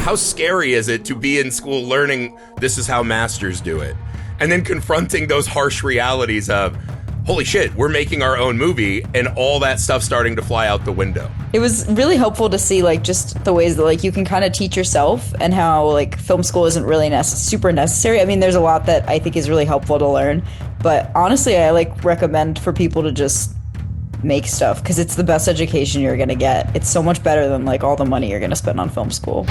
how scary is it to be in school learning this is how masters do it, and then confronting those harsh realities of, holy shit, we're making our own movie, and all that stuff starting to fly out the window. It was really helpful to see like just the ways that like you can kind of teach yourself, and how like film school isn't really super necessary. I mean, there's a lot that I think is really helpful to learn, but honestly, I like recommend for people to just make stuff, because it's the best education you're gonna get. It's so much better than like all the money you're gonna spend on film school.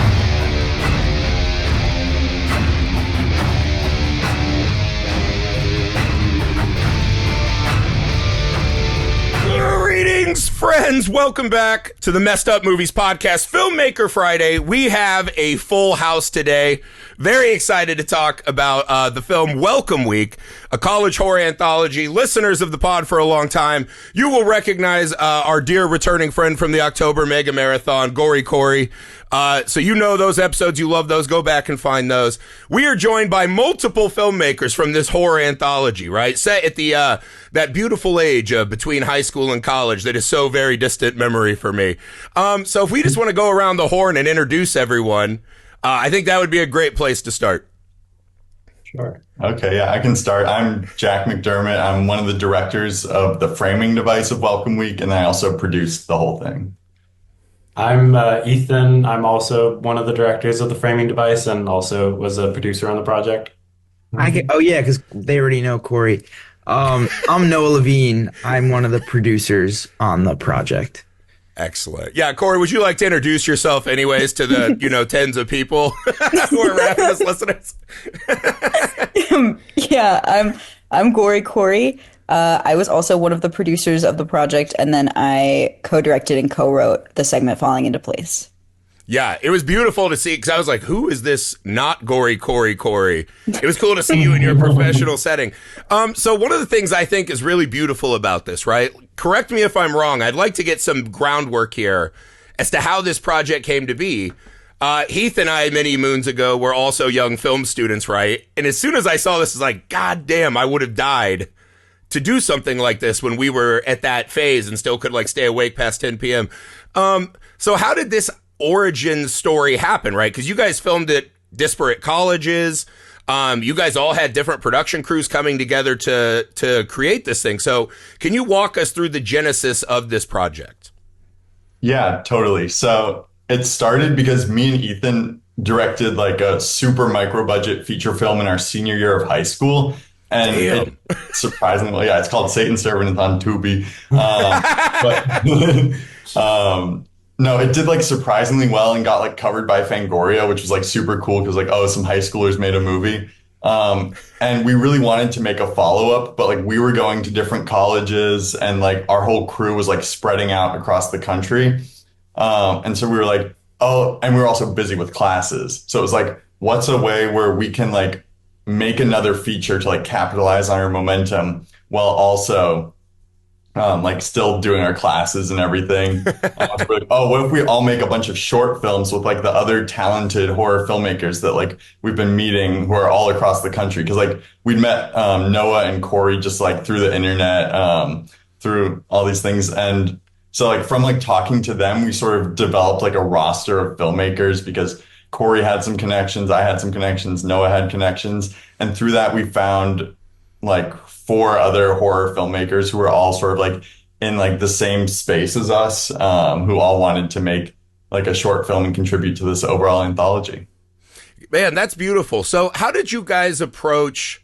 Greetings, friends. Welcome back to the Messed Up Movies podcast, Filmmaker Friday. We have a full house today. Very excited to talk about the film Welcome Week, a college horror anthology. Listeners of the pod for a long time, you will recognize our dear returning friend from the October Mega Marathon, Gory Cory. So you know those episodes, you love those, go back and find those. We are joined by multiple filmmakers from this horror anthology, right? Set at the that beautiful age between high school and college that is so very distant memory for me. So if we just want to go around the horn and introduce everyone, I think that would be a great place to start. Sure. Okay, yeah, I can start. I'm Jack McDermott. I'm one of the directors of the framing device of Welcome Week, and I also produced the whole thing. I'm Ethan. I'm also one of the directors of the framing device and also was a producer on the project. Because they already know Corey. I'm Noah Levine. I'm one of the producers on the project. Excellent. Yeah, Corey, would you like to introduce yourself anyways to the, tens of people who are Ravenous listeners? I'm Gory Cory. I was also one of the producers of the project, and then I co-directed and co-wrote the segment Falling Into Place. Yeah, it was beautiful to see, because I was like, who is this not Gory Cory? It was cool to see you in your professional setting. So one of the things I think is really beautiful about this, right? Correct me if I'm wrong. I'd like to get some groundwork here as to how this project came to be. Heath and I, many moons ago, were also young film students, right? And as soon as I saw this, I was like, God damn, I would have died to do something like this when we were at that phase and still could like stay awake past 10 p.m. So how did this origin story happen, right? Because you guys filmed at disparate colleges. You guys all had different production crews coming together to create this thing. So can you walk us through the genesis of this project? Yeah, totally. So it started because me and Ethan directed like a super micro budget feature film in our senior year of high school. And surprisingly, it's called Satan's Servant. It's on Tubi. No, it did like surprisingly well and got like covered by Fangoria, which was like super cool because like, some high schoolers made a movie. And we really wanted to make a follow-up, but like we were going to different colleges and like our whole crew was like spreading out across the country. And so we were like, and we were also busy with classes. So it was like, what's a way where we can like make another feature to like capitalize on our momentum while also like still doing our classes and everything. So we're like, what if we all make a bunch of short films with like the other talented horror filmmakers that like we've been meeting who are all across the country? Because like we'd met Noah and Corey just like through the internet, through all these things. And so like from like talking to them, we sort of developed like a roster of filmmakers because Corey had some connections, I had some connections, Noah had connections. And through that, we found like 4 other horror filmmakers who were all sort of like in like the same space as us, who all wanted to make like a short film and contribute to this overall anthology. Man, that's beautiful. So how did you guys approach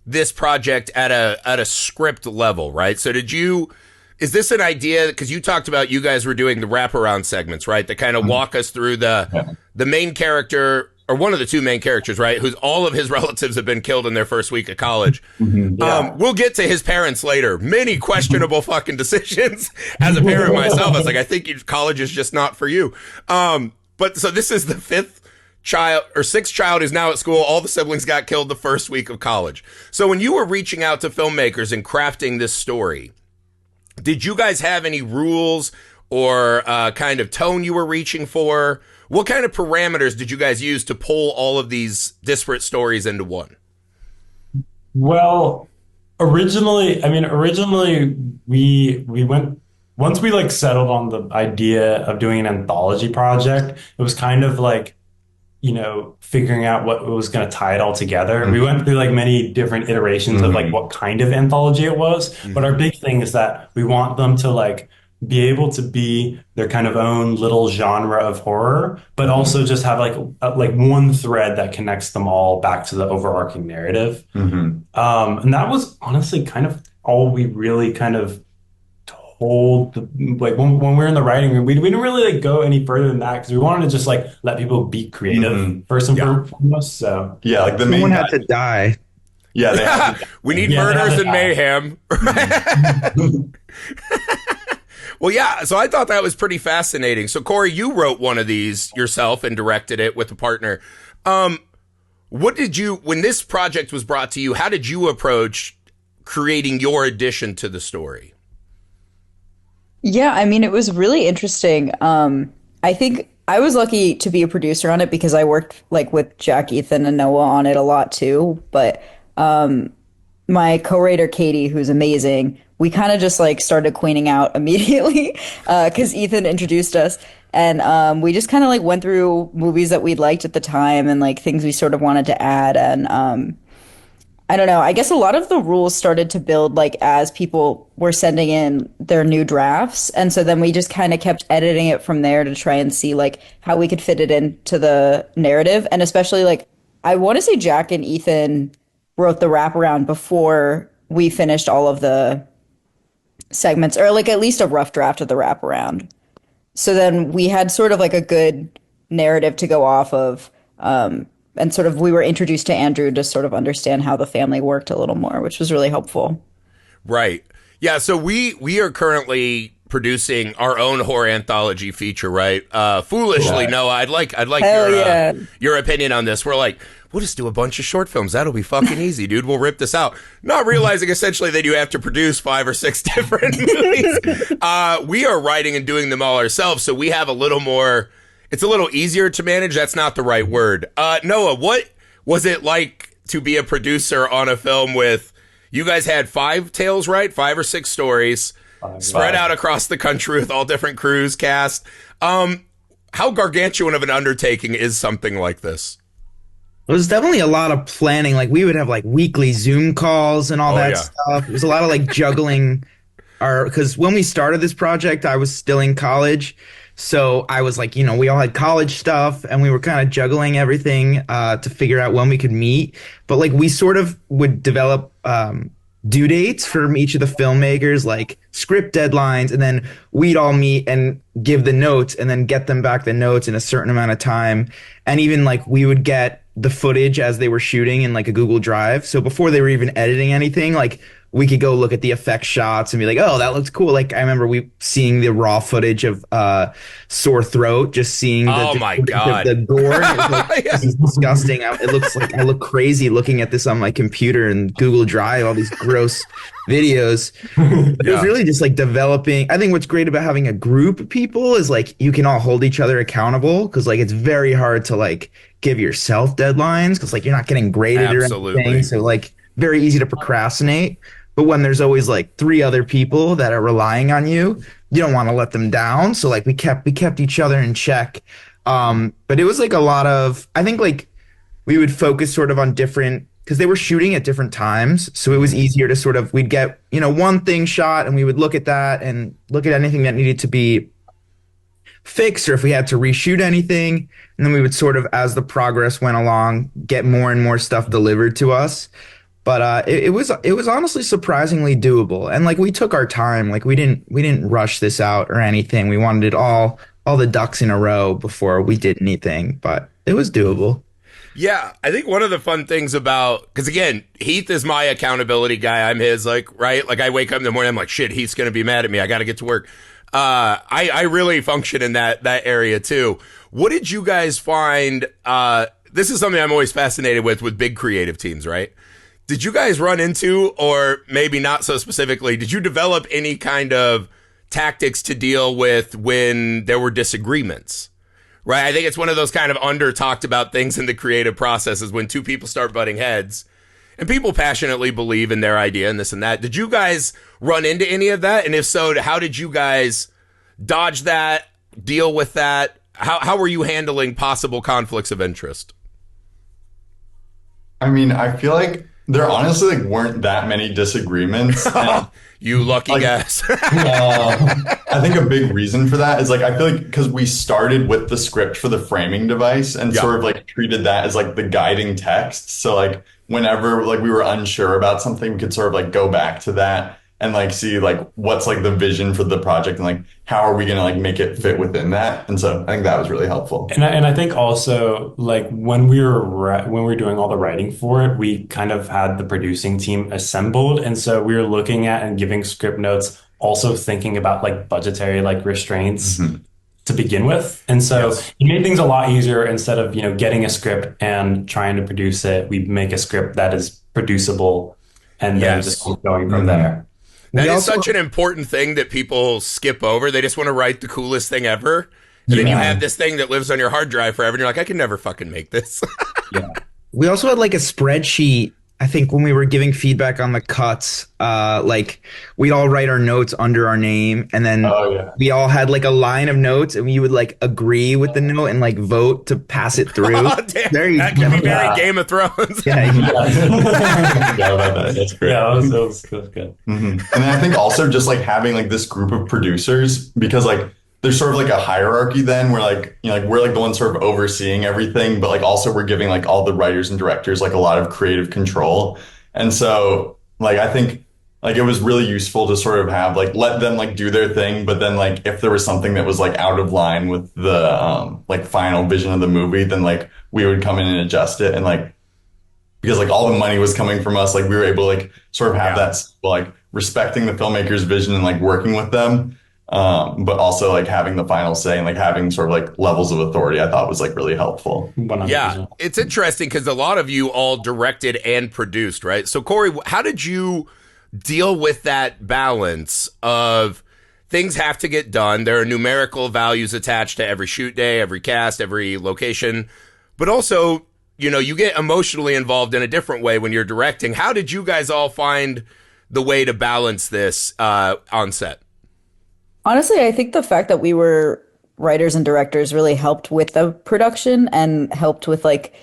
this project at a script level, right? So is this an idea, because you talked about you guys were doing the wraparound segments, right? That kind of walk us through the main character, or one of the 2 main characters, right? Who's all of his relatives have been killed in their first week of college. We'll get to his parents later. Many questionable fucking decisions. As a parent myself, I was like, I think college is just not for you. But so this is the 5th child or 6th child who's now at school. All the siblings got killed the first week of college. So when you were reaching out to filmmakers and crafting this story, did you guys have any rules or kind of tone you were reaching for? What kind of parameters did you guys use to pull all of these disparate stories into one? Well, originally we went, once we like settled on the idea of doing an anthology project, it was kind of like figuring out what was going to tie it all together. We went through like many different iterations of like what kind of anthology it was. But our big thing is that we want them to like be able to be their kind of own little genre of horror, but also just have like one thread that connects them all back to the overarching narrative. And that was honestly kind of all we really kind of told like when we were in the writing room. We didn't really like go any further than that because we wanted to just like let people be creative first and foremost. So Yeah, like the main Someone guy. had to die. Yeah, they had to, We need Yeah, they murders have and mayhem. Well, yeah, so I thought that was pretty fascinating. So, Cory, you wrote one of these yourself and directed it with a partner. What did you, when this project was brought to you, how did you approach creating your addition to the story? Yeah, I mean, it was really interesting. I think I was lucky to be a producer on it because I worked like with Jack, Ethan, and Noah on it a lot too. But my co-writer Katie, who's amazing, we kind of just like started queening out immediately because Ethan introduced us, and we just kind of like went through movies that we'd liked at the time and like things we sort of wanted to add. And I don't know. I guess a lot of the rules started to build like as people were sending in their new drafts. And so then we just kind of kept editing it from there to try and see like how we could fit it into the narrative. And especially like, I want to say Jack and Ethan wrote the wraparound before we finished all of the segments, or like at least a rough draft of the wraparound. So then we had sort of like a good narrative to go off of. And sort of we were introduced to Andrew to sort of understand how the family worked a little more, which was really helpful. Right. Yeah, so we are currently producing our own horror anthology feature, right? Foolishly, Noah, I'd like your opinion on this. We're like, we'll just do a bunch of short films. That'll be fucking easy, dude. We'll rip this out. Not realizing essentially that you have to produce 5 or 6 different movies. We are writing and doing them all ourselves, so we have a little more. It's a little easier to manage. That's not the right word. Noah, what was it like to be a producer on a film with, you guys had 5 tales, right? 5 or 6 stories spread out across the country with all different crews, cast. How gargantuan of an undertaking is something like this? It was definitely a lot of planning. Like we would have like weekly Zoom calls and all that stuff. It was a lot of like juggling because when we started this project, I was still in college. So I was like, we all had college stuff and we were kind of juggling everything to figure out when we could meet. But like we sort of would develop due dates from each of the filmmakers, like script deadlines, and then we'd all meet and give the notes and then get them back the notes in a certain amount of time. And even like we would get the footage as they were shooting in like a Google Drive. So before they were even editing anything, like we could go look at the effect shots and be like, oh, that looks cool. Like I remember seeing the raw footage of Sore Throat, just seeing the gore. And it was like, this is disgusting. It looks like I look crazy looking at this on my computer and Google Drive, all these gross videos. It was really just like developing. I think what's great about having a group of people is like you can all hold each other accountable, because like it's very hard to like give yourself deadlines because like you're not getting graded or anything. So like very easy to procrastinate. But when there's always like 3 other people that are relying on you, you don't want to let them down. So like we kept each other in check. But it was like a lot of, I think like we would focus sort of on different, because they were shooting at different times. So it was easier to sort of, we'd get, one thing shot and we would look at that and look at anything that needed to be fixed, or if we had to reshoot anything. And then we would sort of, as the progress went along, get more and more stuff delivered to us. But it was honestly surprisingly doable, and like we took our time. Like we didn't rush this out or anything. We wanted it all the ducks in a row before we did anything. But it was doable. Yeah, I think one of the fun things about, because again, Heath is my accountability guy. I'm his, like, right? Like I wake up in the morning, I'm like, shit, Heath's gonna be mad at me. I got to get to work. I really function in that area too. What did you guys find? This is something I'm always fascinated with big creative teams, right? Did you guys run into, or maybe not so specifically, did you develop any kind of tactics to deal with when there were disagreements? Right? I think it's one of those kind of under talked about things in the creative process is when 2 people start butting heads and people passionately believe in their idea and this and that. Did you guys run into any of that? And if so, how did you guys dodge that, deal with that? how were you handling possible conflicts of interest? I mean, I feel like there honestly like weren't that many disagreements. And, You lucky guys. I think a big reason for that is like I feel like because we started with the script for the framing device and sort of like treated that as like the guiding text. So like whenever like we were unsure about something, we could sort of like go back to that and like see like what's like the vision for the project and like how are we gonna like make it fit within that. And so I think that was really helpful. And I think also like when we were doing all the writing for it, we kind of had the producing team assembled, and so we were looking at and giving script notes, also thinking about like budgetary like restraints to begin with. And so it made things a lot easier. Instead of getting a script and trying to produce it, we make a script that is producible, and then just keep going from there. That is such an important thing that people skip over. They just want to write the coolest thing ever. And then you have this thing that lives on your hard drive forever, and you're like, I can never fucking make this. We also had like a spreadsheet. I think when we were giving feedback on the cuts, like we'd all write our notes under our name, and then we all had like a line of notes, and we would like agree with the note and like vote to pass it through. Oh, damn. That could be very Game of Thrones. That's great. Yeah, that was good. And then I think also just like having like this group of producers, because like there's sort of like a hierarchy then where like, like we're like the ones sort of overseeing everything, but like also we're giving like all the writers and directors like a lot of creative control. And so like, I think like it was really useful to sort of have like, let them like do their thing. But then like, if there was something that was like out of line with the like final vision of the movie, then like we would come in and adjust it. And like, because like all the money was coming from us, like we were able to like sort of have that like respecting the filmmaker's vision and like working with them. But also like having the final say and like having sort of like levels of authority, I thought was like really helpful. 100%. Yeah, it's interesting because a lot of you all directed and produced, right? So Cory, how did you deal with that balance of things have to get done? There are numerical values attached to every shoot day, every cast, every location, but also, you get emotionally involved in a different way when you're directing. How did you guys all find the way to balance this on set? Honestly, I think the fact that we were writers and directors really helped with the production and helped with like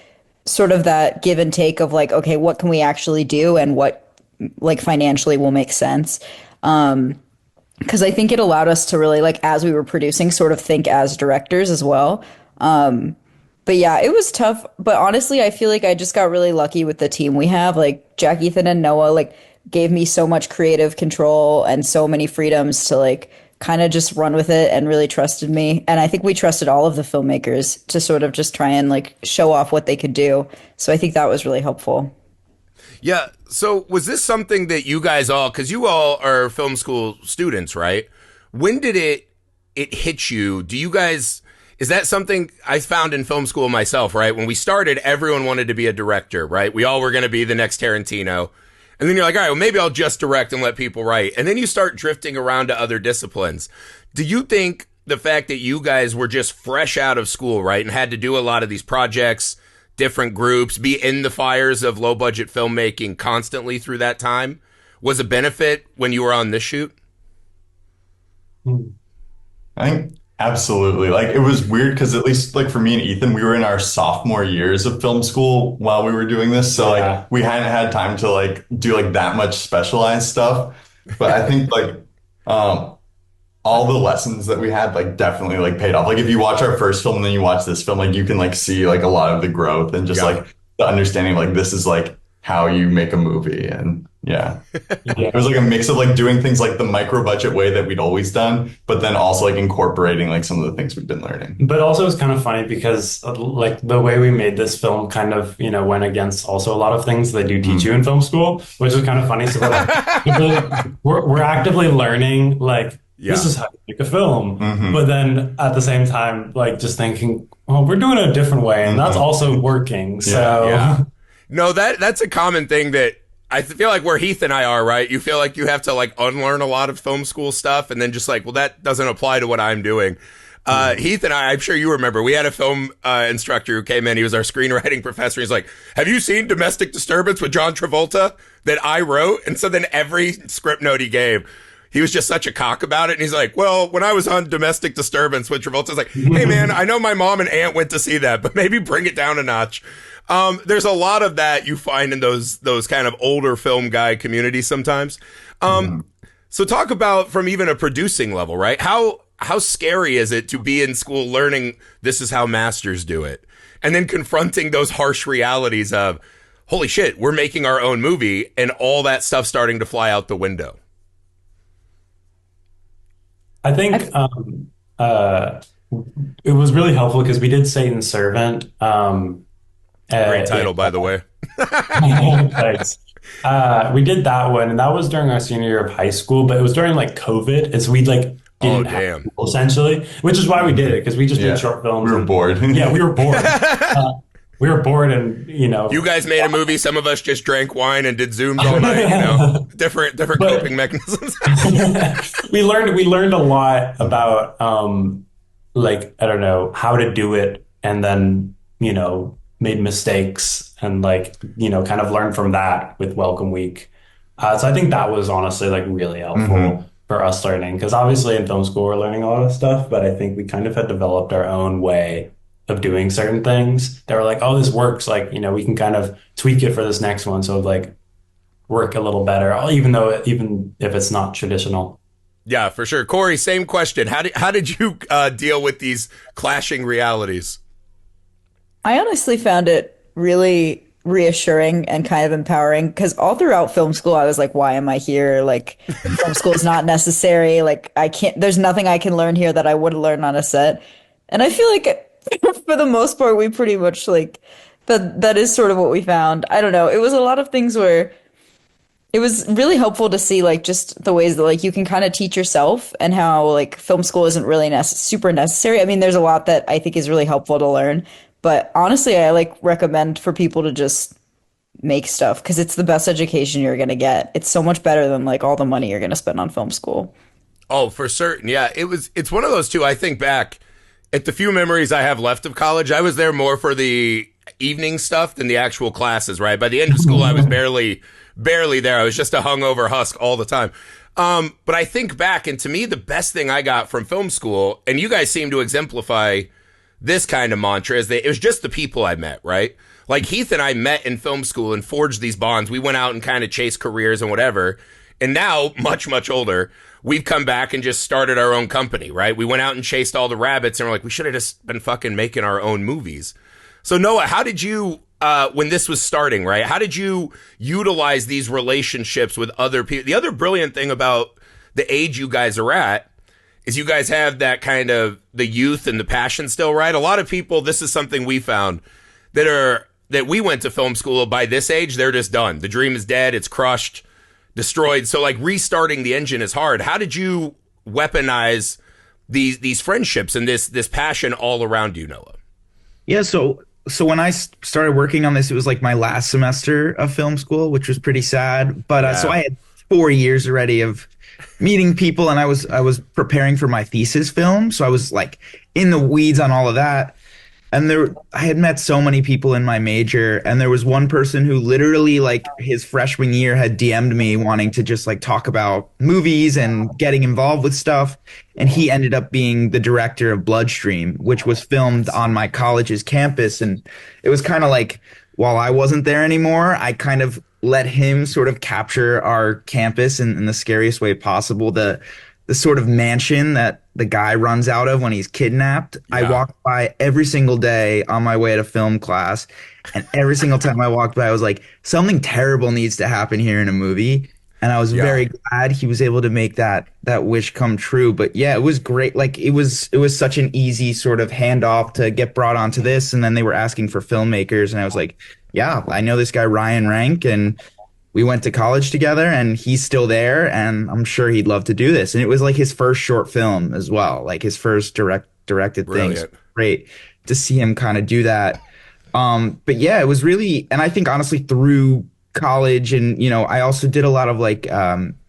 sort of that give and take of like, okay, what can we actually do and what like financially will make sense. Because I think it allowed us to really like, as we were producing, sort of think as directors as well. But yeah, it was tough. But honestly, I feel like I just got really lucky with the team we have. Like Jack, Ethan, and Noah like gave me so much creative control and so many freedoms to like kind of just run with it and really trusted me. And I think we trusted all of the filmmakers to sort of just try and like show off what they could do. So I think that was really helpful. Yeah. So was this something that you guys all, because you all are film school students, right? When did it hit you? Do you guys, is that something I found in film school myself, right? When we started, everyone wanted to be a director, right? We all were going to be the next Tarantino. And then you're like, all right, well, maybe I'll just direct and let people write. And then you start drifting around to other disciplines. Do you think the fact that you guys were just fresh out of school, right, and had to do a lot of these projects, different groups, be in the fires of low budget filmmaking constantly through that time was a benefit when you were on this shoot? I think absolutely. Like it was weird because at least like for me and Ethan, we were in our sophomore years of film school while we were doing this. So like we hadn't had time to like do like that much specialized stuff. But I think like all the lessons that we had like definitely like paid off. Like if you watch our first film and then you watch this film, like you can like see like a lot of the growth and just like the understanding of like this is like how you make a movie. And it was like a mix of like doing things like the micro budget way that we'd always done, but then also like incorporating like some of the things we've been learning. But also it's kind of funny because like the way we made this film kind of, went against also a lot of things they do teach you in film school, which is kind of funny. So we're actively learning like, this is how you make a film. But then at the same time, like just thinking, well, we're doing it a different way and that's also working. So no, that's a common thing that I feel like where Heath and I are, right? You feel like you have to like unlearn a lot of film school stuff and then just like, well, that doesn't apply to what I'm doing. Heath and I'm sure you remember, we had a film instructor who came in. He was our screenwriting professor. He's like, have you seen Domestic Disturbance with John Travolta that I wrote? And so then every script note he gave, he was just such a cock about it. And he's like, well, when I was on Domestic Disturbance with Travolta's like, hey man, I know my mom and aunt went to see that, but maybe bring it down a notch. There's a lot of that you find in those kind of older film guy communities sometimes. So talk about from even a producing level, right? How scary is it to be in school learning this is how masters do it, and then confronting those harsh realities of, holy shit, we're making our own movie, and all that stuff starting to fly out the window? I think it was really helpful because we did Satan's Servant. Great title, by the way. Thanks. We did that one, and that was during our senior year of high school, but it was during like COVID, and so we like didn't have school, essentially, which is why we did it, because we just did short films. We were bored. Yeah, we were bored. We were bored, and you guys made a movie. Some of us just drank wine and did Zooms all night. Different coping mechanisms. we learned a lot about like, I don't know, how to do it, and then made mistakes, and like kind of learned from that with Welcome Week. So I think that was honestly like really helpful for us learning, because obviously in film school we're learning a lot of stuff, but I think we kind of had developed our own way of doing certain things that were like, oh, this works, like we can kind of tweak it for this next one, so like work a little better, even if it's not traditional. Yeah, for sure. Cory, same question. How did you deal with these clashing realities? I honestly found it really reassuring and kind of empowering, because all throughout film school I was like, why am I here? Like, film school is not necessary. Like, there's nothing I can learn here that I would learn on a set. And I feel like for the most part we pretty much like that is sort of what we found. I don't know, it was a lot of things where it was really helpful to see like just the ways that like you can kind of teach yourself, and how like film school isn't really super necessary. I mean, there's a lot that I think is really helpful to learn, but honestly, I like recommend for people to just make stuff, because it's the best education you're going to get. It's so much better than like all the money you're going to spend on film school. Oh, for certain. Yeah, it's one of those two. I think back at the few memories I have left of college, I was there more for the evening stuff than the actual classes, right? By the end of school, I was barely there. I was just a hungover husk all the time. But I think back, and to me, the best thing I got from film school, and you guys seem to exemplify this kind of mantra, is that it was just the people I met, right? Like Heath and I met in film school and forged these bonds. We went out and kind of chased careers and whatever. And now, much, much older, we've come back and just started our own company, right? We went out and chased all the rabbits, and we're like, we should have just been fucking making our own movies. So Noah, how did you, when this was starting, right? How did you utilize these relationships with other people? The other brilliant thing about the age you guys are at is you guys have that kind of the youth and the passion still, right? A lot of people, this is something we found, that we went to film school by this age, they're just done. The dream is dead. It's crushed, destroyed. So like restarting the engine is hard. How did you weaponize these friendships and this passion all around you, Noah? Yeah, so when I started working on this, it was like my last semester of film school, which was pretty sad. But so I had 4 years already of meeting people, and I was preparing for my thesis film, so I was like in the weeds on all of that. And I had met so many people in my major, and there was one person who literally like his freshman year had DM'd me wanting to just like talk about movies and getting involved with stuff. And he ended up being the director of Bloodstream, which was filmed on my college's campus. And it was kind of like, while I wasn't there anymore, I kind of let him sort of capture our campus in the scariest way possible. The sort of mansion that the guy runs out of when he's kidnapped. Yeah. I walked by every single day on my way to film class. And every single time I walked by, I was like, something terrible needs to happen here in a movie. And I was very glad he was able to make that wish come true. But yeah, it was great. Like it was such an easy sort of handoff to get brought onto this. And then they were asking for filmmakers. And I was like, yeah, I know this guy, Ryan Rank, and we went to college together, and he's still there, and I'm sure he'd love to do this. And it was like his first short film as well, like his first directed thing. Great to see him kind of do that. But yeah, it was really, and I think honestly through college, and I also did a lot of like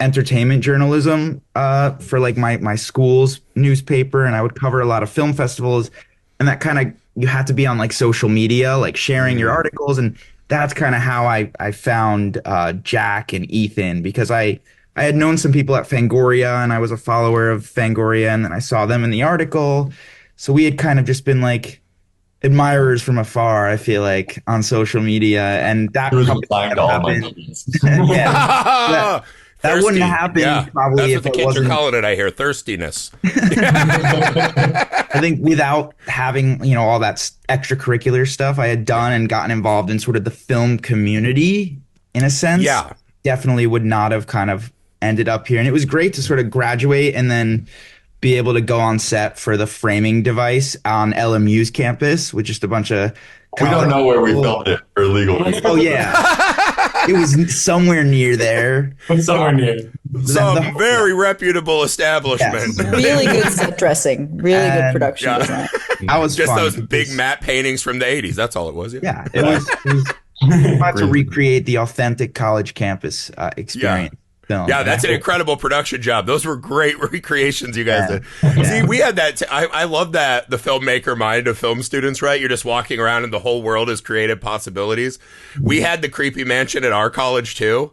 entertainment journalism for like my school's newspaper, and I would cover a lot of film festivals, and that kind of, you had to be on like social media, like sharing your articles, and that's kind of how I found Jack and Ethan, because I I had known some people at Fangoria, and I was a follower of Fangoria, and then I saw them in the article. So we had kind of just been like admirers from afar, I feel like, on social media, and that He was probably replying to all my happened. tweets. Yeah, that wouldn't happen probably That's what if the it kids are wasn't. calling it, I hear. Thirstiness. I think without having, all that extracurricular stuff I had done and gotten involved in sort of the film community, in a sense, Yeah. definitely would not have kind of ended up here. And it was great to sort of graduate and then be able to go on set for the framing device on LMU's campus with just a bunch of. We don't know where we filmed it for legal reasons. Oh yeah, it was somewhere near there. Somewhere near. Some very reputable establishment. Yes. Really good set dressing. Really good And- production Yeah. design. That was Just fun those big because- matte paintings from the 80s. That's all it was. Yeah, it was fun to recreate the authentic college campus experience. Film. Yeah, that's an incredible production job. Those were great recreations you guys did. Yeah. See, we had that. I love that, the filmmaker mind of film students, right? You're just walking around and the whole world is creative possibilities. We had the creepy mansion at our college too.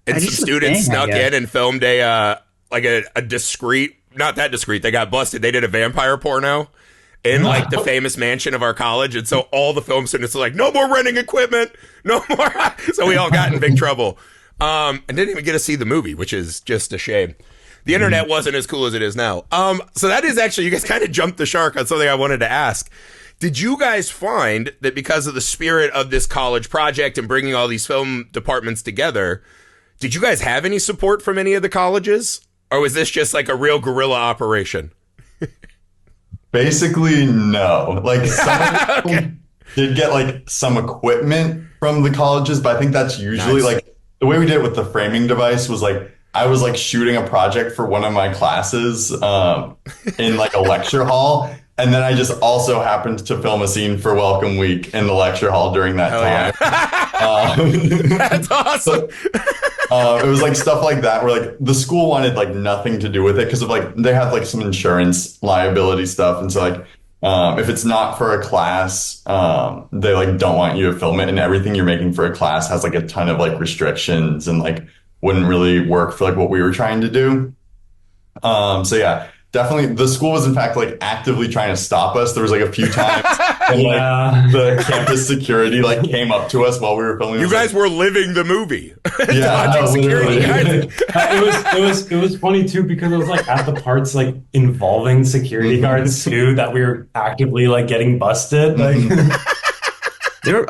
And That's some just a students thing, I snuck guess. in and filmed a discreet, not that discreet, they got busted. They did a vampire porno in like the famous mansion of our college. And so all the film students were like, no more renting equipment, no more. So we all got in big trouble. And didn't even get to see the movie, which is just a shame. The internet wasn't as cool as it is now. So that is actually, you guys kind of jumped the shark on something I wanted to ask. Did you guys find that because of the spirit of this college project and bringing all these film departments together, did you guys have any support from any of the colleges? Or was this just like a real guerrilla operation? Basically, no. Like, some people did get like some equipment from the colleges, but I think that's usually Nice. like the way we did it with the framing device was like I was like shooting a project for one of my classes in like a lecture hall. And then I just also happened to film a scene for Welcome Week in the lecture hall during that time. That's awesome. It was like stuff like that where like the school wanted like nothing to do with it because of like they had like some insurance liability stuff. And so like if it's not for a class, they like don't want you to film it, and everything you're making for a class has like a ton of like restrictions and like wouldn't really work for like what we were trying to do. So yeah, definitely the school was in fact like actively trying to stop us. There was like a few times and like the campus security like came up to us while we were filming. You guys were living the movie. Yeah, Dodging security literally. guys. It was funny too because it was like at the parts like involving security guards too that we were actively like getting busted. Like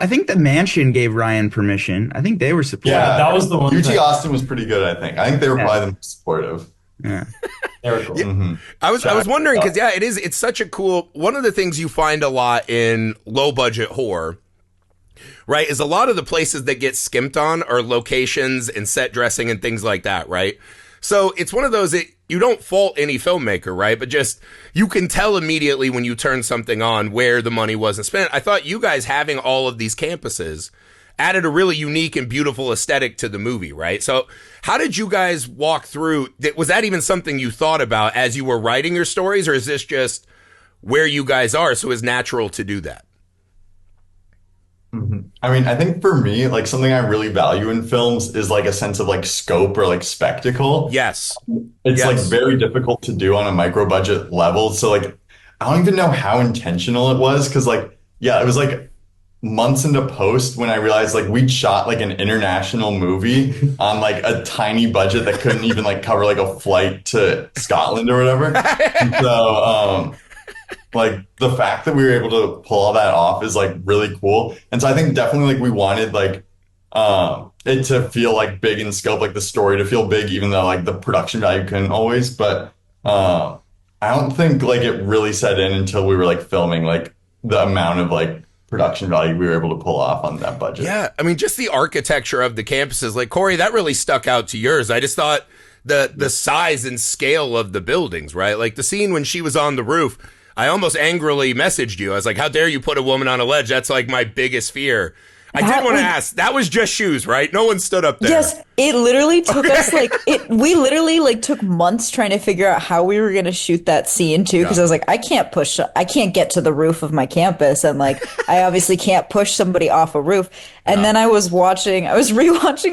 I think the mansion gave Ryan permission. I think they were supportive. Yeah, that was the one. UT that- Austin was pretty good, I think. I think they were probably the most supportive. Yeah. They were cool. I was wondering because it's such a cool, one of the things you find a lot in low budget horror, right, is a lot of the places that get skimped on are locations and set dressing and things like that, right? So it's one of those that you don't fault any filmmaker, right? But just you can tell immediately when you turn something on where the money wasn't spent. I thought you guys having all of these campuses added a really unique and beautiful aesthetic to the movie, right? So how did you guys walk through? Was that even something you thought about as you were writing your stories, or is this just where you guys are, so it's natural to do that? I mean, I think for me, like something I really value in films is like a sense of like scope or like spectacle. Yes. It's Yes. like very difficult to do on a micro budget level. So like, I don't even know how intentional it was. Cause like, yeah, it was like months into post when I realized like we'd shot like an international movie on like a tiny budget that couldn't even like cover like a flight to Scotland or whatever. And so, like the fact that we were able to pull all that off is like really cool. And so I think definitely like we wanted like it to feel like big in scope, like the story to feel big, even though like the production value couldn't always. But I don't think like it really set in until we were like filming like the amount of like production value we were able to pull off on that budget. Yeah, I mean, just the architecture of the campuses, like Cory, that really stuck out to yours. I just thought the size and scale of the buildings, right? Like the scene when she was on the roof, I almost angrily messaged you. I was like, how dare you put a woman on a ledge? That's like my biggest fear. I did want to ask, that was just shoes, right? No one stood up there. Yes, it literally took us we literally like took months trying to figure out how we were going to shoot that scene too. Cause I was like, I can't get to the roof of my campus. And like, I obviously can't push somebody off a roof. And then I was rewatching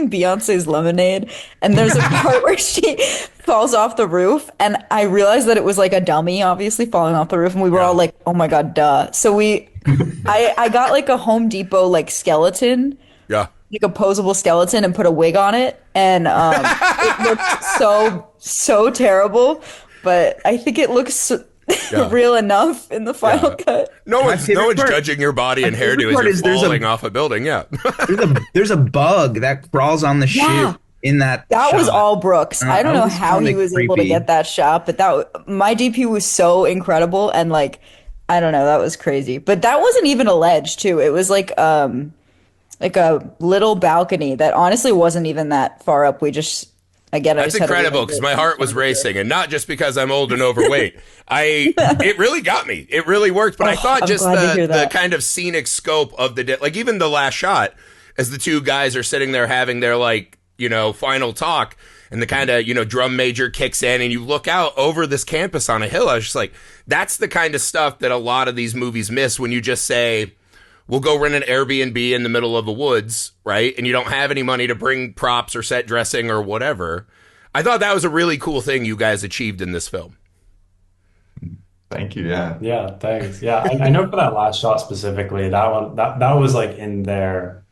Beyonce's Lemonade, and there's a part where she falls off the roof, and I realized that it was like a dummy obviously falling off the roof, and we were all like, oh my God, duh. So I got like a Home Depot like skeleton. Yeah. Like a posable skeleton and put a wig on it, and it looked so terrible, but I think it looks real enough in the final cut. No one's judging your body and hairdo as you're falling off a building. Yeah. there's a bug that crawls on the chute in that shot. Was all Brooks. I don't know how he was able to get that shot, but my DP was so incredible, and like, I don't know, that was crazy. But that wasn't even a ledge too. It was like a little balcony that honestly wasn't even that far up. That's incredible, because my heart was racing, and not just because I'm old and overweight. It really got me. It really worked. But I thought just the kind of scenic scope of like even the last shot, as the two guys are sitting there having their like, final talk, and the kind of, drum major kicks in, and you look out over this campus on a hill. I was just like, that's the kind of stuff that a lot of these movies miss when you just say, we'll go rent an Airbnb in the middle of the woods, right? And you don't have any money to bring props or set dressing or whatever. I thought that was a really cool thing you guys achieved in this film. Thank you. Yeah. Yeah. Thanks. Yeah. I know for that last shot specifically, that one, that was like in there.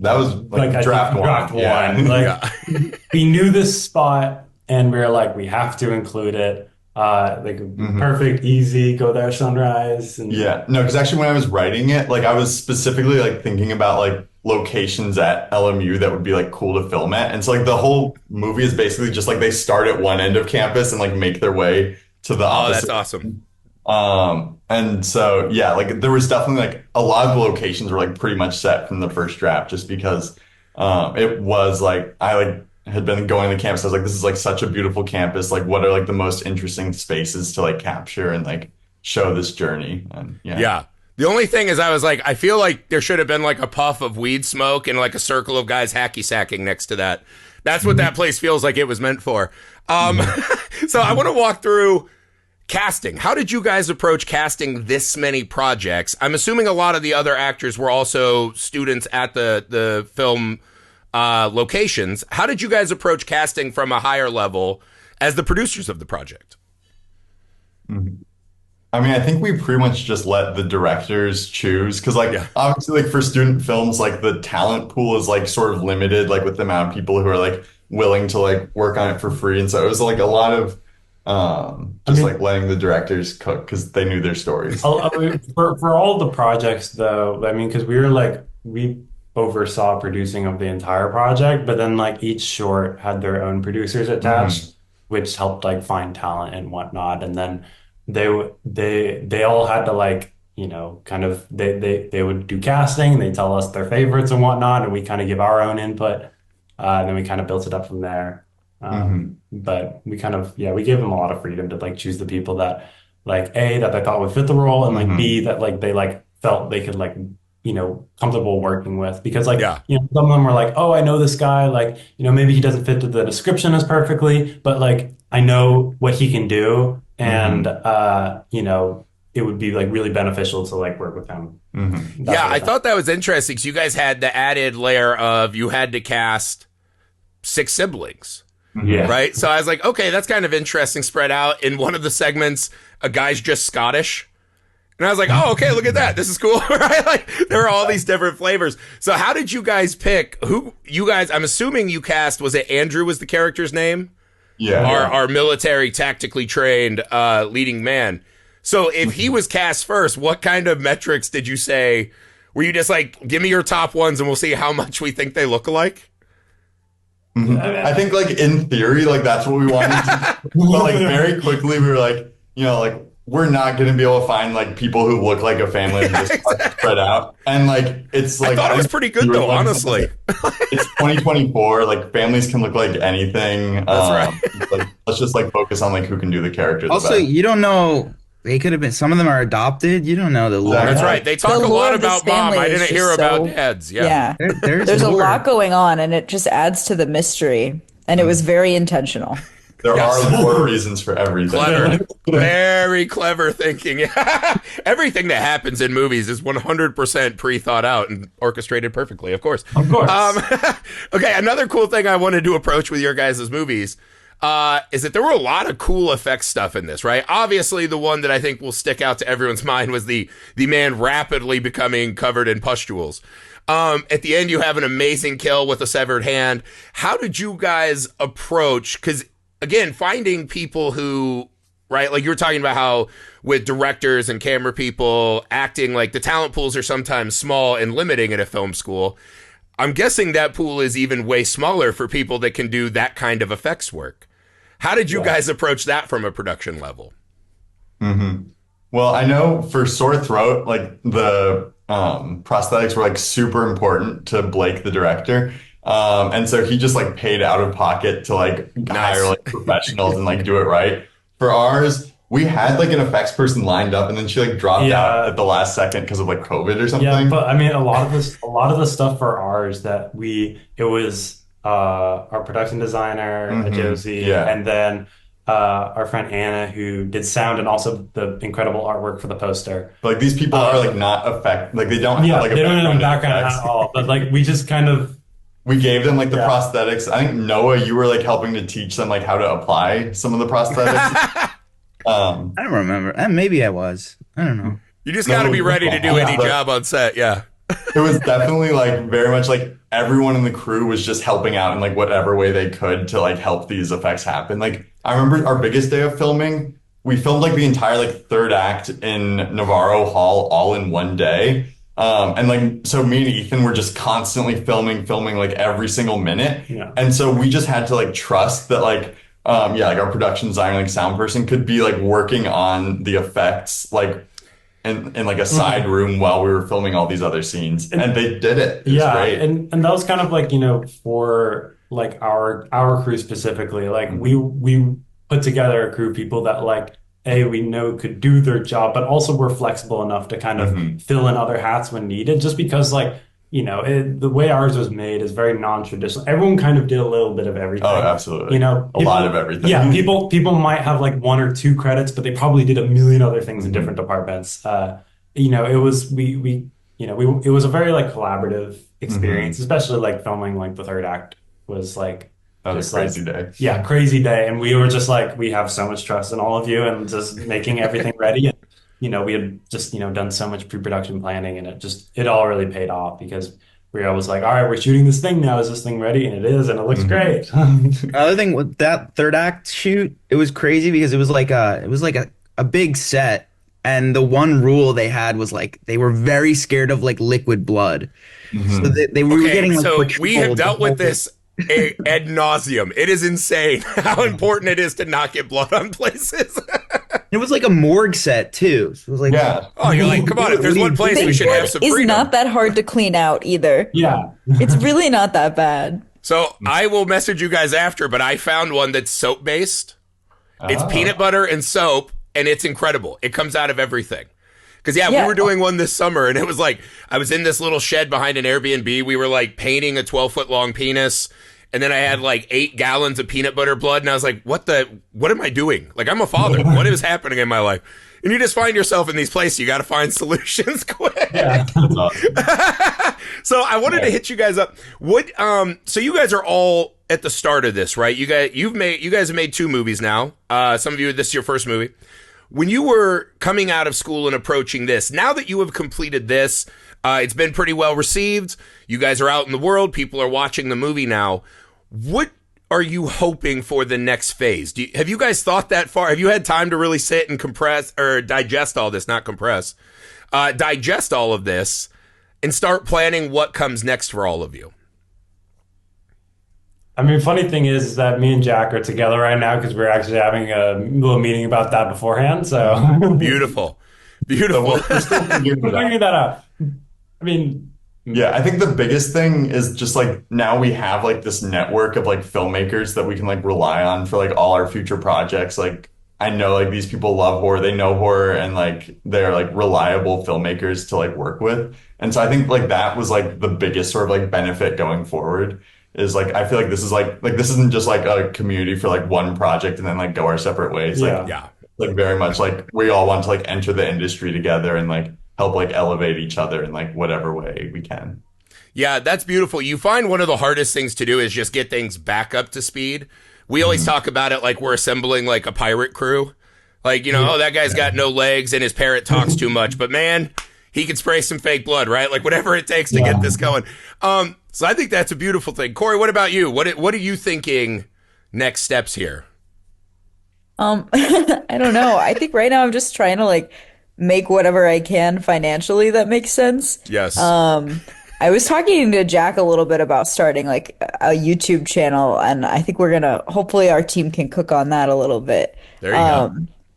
That was like draft one. Yeah. Like we knew this spot, and we were like, we have to include it. Perfect, easy, go there, sunrise. And no, because actually when I was writing it, like I was specifically like thinking about like locations at LMU that would be like cool to film at. And so like the whole movie is basically just like they start at one end of campus and like make their way to the opposite. Oh, that's awesome. And so like there was definitely like a lot of the locations were like pretty much set from the first draft, just because it was like I had been going to campus. I was like, this is like such a beautiful campus. Like, what are like the most interesting spaces to like capture and like show this journey? And yeah. The only thing is, I was like, I feel like there should have been like a puff of weed smoke and like a circle of guys hacky sacking next to that. That's what that place feels like it was meant for. So I want to walk through casting. How did you guys approach casting this many projects? I'm assuming a lot of the other actors were also students at the film locations. How did you guys approach casting from a higher level as the producers of the project? I mean, I think we pretty much just let the directors choose, because obviously like for student films, like the talent pool is like sort of limited, like with the amount of people who are like willing to like work on it for free. And so it was like a lot of like letting the directors cook because they knew their stories. For all the projects though, I mean, because we oversaw producing of the entire project, but then like each short had their own producers attached, which helped like find talent and whatnot. And then they all had to like, kind of they would do casting, they tell us their favorites and whatnot, and we kind of give our own input, and then we kind of built it up from there. But we kind of we gave them a lot of freedom to like choose the people that like that they thought would fit the role, and like B, that like they like felt they could like comfortable working with, because like some of them were like, oh, I know this guy, like maybe he doesn't fit to the description as perfectly, but like I know what he can do, and it would be like really beneficial to like work with him. I thought that was interesting, because you guys had the added layer of you had to cast 6 siblings. Right. So I was like, okay, that's kind of interesting, spread out. In one of the segments, a guy's just Scottish. And I was like, oh, okay, look at that. This is cool. Right? Like there are all these different flavors. So how did you guys pick I'm assuming you cast, was it Andrew was the character's name? Yeah. Our military tactically trained leading man. So if he was cast first, what kind of metrics did you say? Were you just like, give me your top ones and we'll see how much we think they look alike? I think like in theory, like that's what we wanted to do. But like very quickly we were like, like we're not going to be able to find like people who look like a family and just spread out. And like, it's like, I thought it was pretty good though, honestly. It's 2024. Like families can look like anything. That's right. Like, let's just like focus on like who can do the character. Also, you don't know They could have been. Some of them are adopted. You don't know the lore. That's right. They talk The a lore lot of this about mom. family I is didn't just hear about so- dads. Yeah. There's There's a lore. lot going on, and it just adds to the mystery. And it was very intentional. There Yes. are more reasons for everything. Clever. Very clever thinking. Everything that happens in movies is 100% pre-thought out and orchestrated perfectly, of course. Of course. Okay, another cool thing I wanted to approach with your guys' movies is that there were a lot of cool effects stuff in this, right? Obviously, the one that I think will stick out to everyone's mind was the man rapidly becoming covered in pustules. At the end, you have an amazing kill with a severed hand. How did you guys approach? Because, again, finding people who, right, like you were talking about how with directors and camera people acting, like the talent pools are sometimes small and limiting at a film school. I'm guessing that pool is even way smaller for people that can do that kind of effects work. How did you guys approach that from a production level? Well, I know for Sore Throat, like the prosthetics were like super important to Blake, the director. And so he just like paid out of pocket to like hire like professionals and like do it right. For ours, we had like an effects person lined up and then she like dropped out at the last second because of like COVID or something. Yeah, but I mean, a lot of the stuff for ours that it was our production designer, Josie, and then our friend Anna, who did sound and also the incredible artwork for the poster. But, like these people are like not like they don't have like a they don't have a background in background effects. at all. But like we just kind of We gave them like the prosthetics. I think Noah, you were like helping to teach them like how to apply some of the prosthetics. I don't remember. Maybe I was. I don't know. You just got to be ready to do any job on set, yeah. It was definitely like very much like everyone in the crew was just helping out in like whatever way they could to like help these effects happen. Like I remember our biggest day of filming, we filmed like the entire like third act in Navarro Hall all in one day. And like, so me and Ethan were just constantly filming like every single minute. Yeah. And so we just had to like trust that like, like our production designer, like sound person could be like working on the effects, like in like a side room while we were filming all these other scenes. And they did it. It was great. And that was kind of like, for like our crew specifically, like we put together a crew of people that like, we know could do their job, but also were flexible enough to kind of fill in other hats when needed, just because like, the way ours was made is very non-traditional. Everyone kind of did a little bit of everything. Oh, absolutely. A lot of everything. Yeah, people might have like one or two credits, but they probably did a million other things in different departments. It was it was a very like collaborative experience, especially like filming like the third act was like that was a crazy day. Yeah, crazy day, and we were just like, we have so much trust in all of you, and just making everything ready. And we had just done so much pre-production planning, and it all really paid off because we were always like, all right, we're shooting this thing now. Is this thing ready? And it is, and it looks great. Another thing with that third act shoot, it was crazy because it was like a big set, and the one rule they had was like they were very scared of like liquid blood. So they were getting like so we have patrolled dealt the with whole this ad nauseum. It is insane how important it is to not get blood on places. It was like a morgue set too. So it was like, oh, you're like, come on! If there's one place we should have some freedom. It's not that hard to clean out either. Yeah, it's really not that bad. So I will message you guys after, but I found one that's soap based. It's peanut butter and soap, and it's incredible. It comes out of everything. Because, we were doing one this summer, and it was like, I was in this little shed behind an Airbnb. We were, like, painting a 12-foot long penis, and then I had, like, 8 gallons of peanut butter blood, and I was like, what am I doing? Like, I'm a father. What is happening in my life? And you just find yourself in these places. You got to find solutions quick. Yeah. So I wanted to hit you guys up. So you guys are all at the start of this, right? You guys have made 2 movies now. Some of you, this is your first movie. When you were coming out of school and approaching this, now that you have completed this, it's been pretty well received. You guys are out in the world. People are watching the movie now. What are you hoping for the next phase? Have you guys thought that far? Have you had time to really sit and digest all this, not compress, digest all of this and start planning what comes next for all of you? I mean, funny thing is that me and Jack are together right now because we're actually having a little meeting about that beforehand. So beautiful. We're figuring that out. I mean, I think the biggest thing is just like now we have like this network of like filmmakers that we can like rely on for like all our future projects. Like I know like these people love horror, they know horror, and like they're like reliable filmmakers to like work with. And so I think like that was like the biggest sort of like benefit going forward is like I feel like this is like this isn't just like a community for like one project and then like go our separate ways. Like Yeah. like very much like we all want to like enter the industry together and like help like elevate each other in like whatever way we can. Yeah, that's beautiful. You find one of the hardest things to do is just get things back up to speed. We always talk about it like we're assembling like a pirate crew. Like, oh, that guy's got no legs and his parrot talks too much, but man, he can spray some fake blood, right? Like whatever it takes to get this going. So I think that's a beautiful thing. Corey, what about you? What are you thinking next steps here? I don't know. I think right now I'm just trying to like make whatever I can financially that makes sense. Yes. I was talking to Jack a little bit about starting like a YouTube channel, and I think we're gonna hopefully our team can cook on that a little bit. There you go.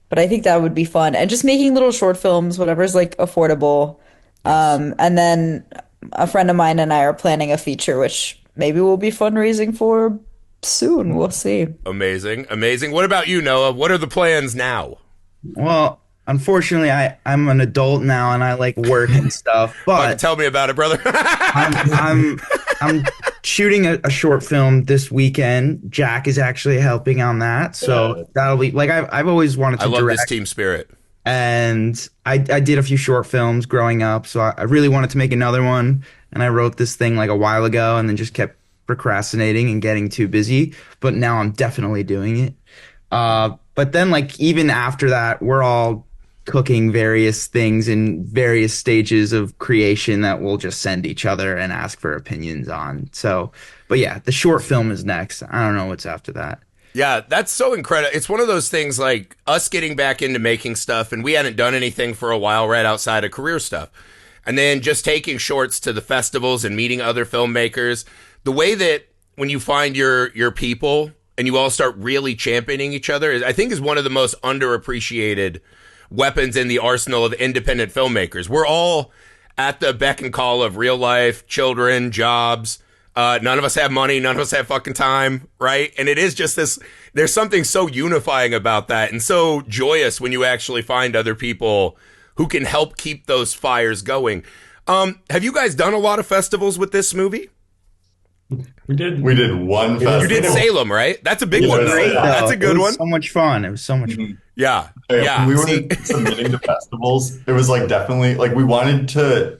But I think that would be fun, and just making little short films, whatever's like affordable. And then a friend of mine and I are planning a feature, which maybe we'll be fundraising for soon. We'll see. Amazing. Amazing. What about you, Noah? What are the plans now? Well, unfortunately, I'm an adult now and I like work and stuff. But Tell me about it, brother. I'm shooting a short film this weekend. Jack is actually helping on that, so that'll be like I've always wanted to I love direct, this team spirit. and I did a few short films growing up, so I really wanted to make another one, and I wrote this thing like a while ago, and then just kept procrastinating and getting too busy. But now I'm definitely doing it. But then like even after that, we're all cooking various things in various stages of creation that we'll just send each other and ask for opinions on. So, but yeah, the short film is next. I don't know what's after that. Yeah, that's so incredible. It's one of those things like us getting back into making stuff, and we hadn't done anything for a while right outside of career stuff. And then just taking shorts to the festivals and meeting other filmmakers. The way that when you find your people and you all start really championing each other, I think is one of the most underappreciated weapons in the arsenal of independent filmmakers. We're all at the beck and call of real life, children, jobs. None of us have money. None of us have fucking time, right? And it is just this, there's something so unifying about that and so joyous when you actually find other people who can help keep those fires going. Have you guys done a lot of festivals with this movie? We did one festival. You did Salem, right? That's a big one. Great, That's a good one. So much fun. It was so much fun. Yeah. When we were submitting to festivals, it was like definitely like we wanted to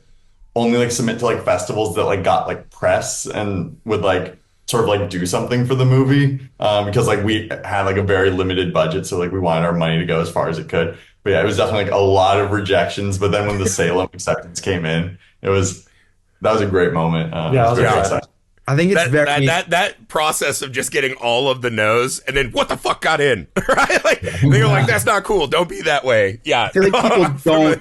only like submit to like festivals that like got like press and would like sort of like do something for the movie, because like we had like a very limited budget, so like we wanted our money to go as far as it could. But yeah, it was definitely like a lot of rejections. But then when the Salem acceptance came in, that was a great moment. Yeah, very exciting. I think it's that process of just getting all of the no's and then what the fuck got in, right? Like they're like, that's not cool. Don't be that way. Yeah. I feel like people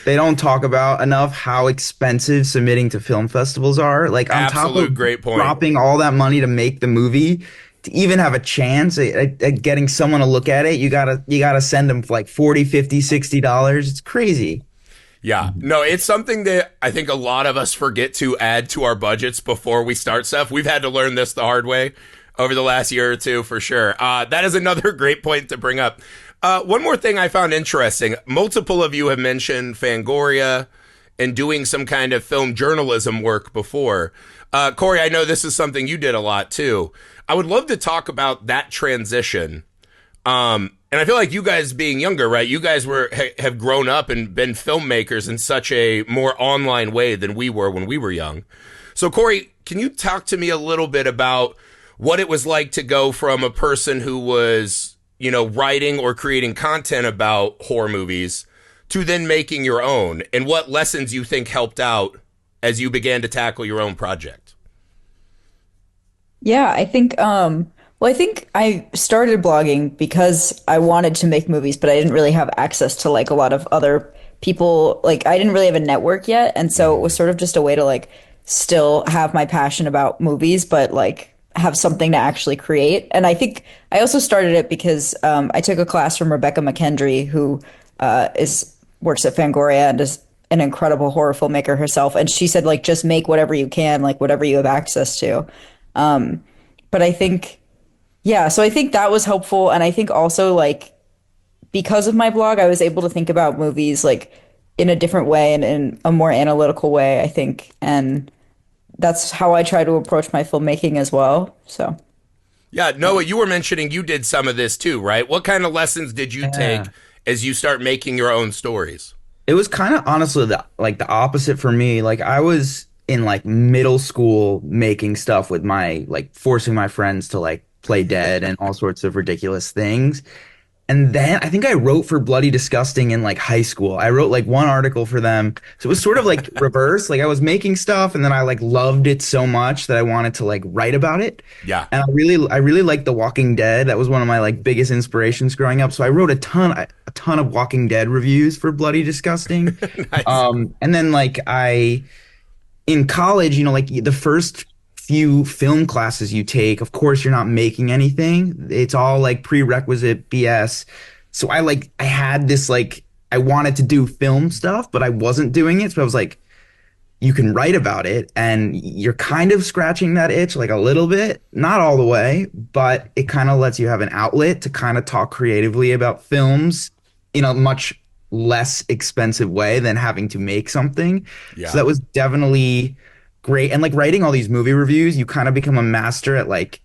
don't talk about enough how expensive submitting to film festivals are. Like on top of great point. Dropping all that money to make the movie, to even have a chance at getting someone to look at it, you gotta send them like $40, $50, $60. It's crazy. Yeah, no, it's something that I think a lot of us forget to add to our budgets before we start stuff. We've had to learn this the hard way over the last year or two, for sure. That is another great point to bring up. One more thing I found interesting. Multiple of you have mentioned Fangoria and doing some kind of film journalism work before. Corey, I know this is something you did a lot too. I would love to talk about that transition. And I feel like you guys being younger, right? You guys have grown up and been filmmakers in such a more online way than we were when we were young. So Corey, can you talk to me a little bit about what it was like to go from a person who was, writing or creating content about horror movies to then making your own, and what lessons you think helped out as you began to tackle your own project? Yeah, I think I think I started blogging because I wanted to make movies, but I didn't really have access to like a lot of other people. Like I didn't really have a network yet. And so it was sort of just a way to like still have my passion about movies, but like have something to actually create. And I think I also started it because I took a class from Rebecca McKendry, who works at Fangoria and is an incredible horror filmmaker herself. And she said, like, just make whatever you can, like whatever you have access to. But I think, yeah, so I think that was helpful. And I think also like because of my blog, I was able to think about movies like in a different way and in a more analytical way, I think. And that's how I try to approach my filmmaking as well. So, yeah, Noah, you were mentioning you did some of this too, right? What kind of lessons did you take as you start making your own stories? It was kind of honestly the opposite for me. Like I was in like middle school making stuff with my like forcing my friends to like play dead and all sorts of ridiculous things. And then I think I wrote for Bloody Disgusting in like high school. I wrote like one article for them. So it was sort of like reverse. Like I was making stuff and then I like loved it so much that I wanted to like write about it. Yeah. And I really liked The Walking Dead. That was one of my like biggest inspirations growing up. So I wrote a ton of Walking Dead reviews for Bloody Disgusting. Nice. And then like in college, you know, like the first few film classes you take, of course you're not making anything. It's all like prerequisite BS. So I had this like I wanted to do film stuff, but I wasn't doing it. So I was like, you can write about it and you're kind of scratching that itch like a little bit, not all the way, but it kind of lets you have an outlet to kind of talk creatively about films in a much less expensive way than having to make something. Yeah. So that was definitely great. And like writing all these movie reviews, you kind of become a master at like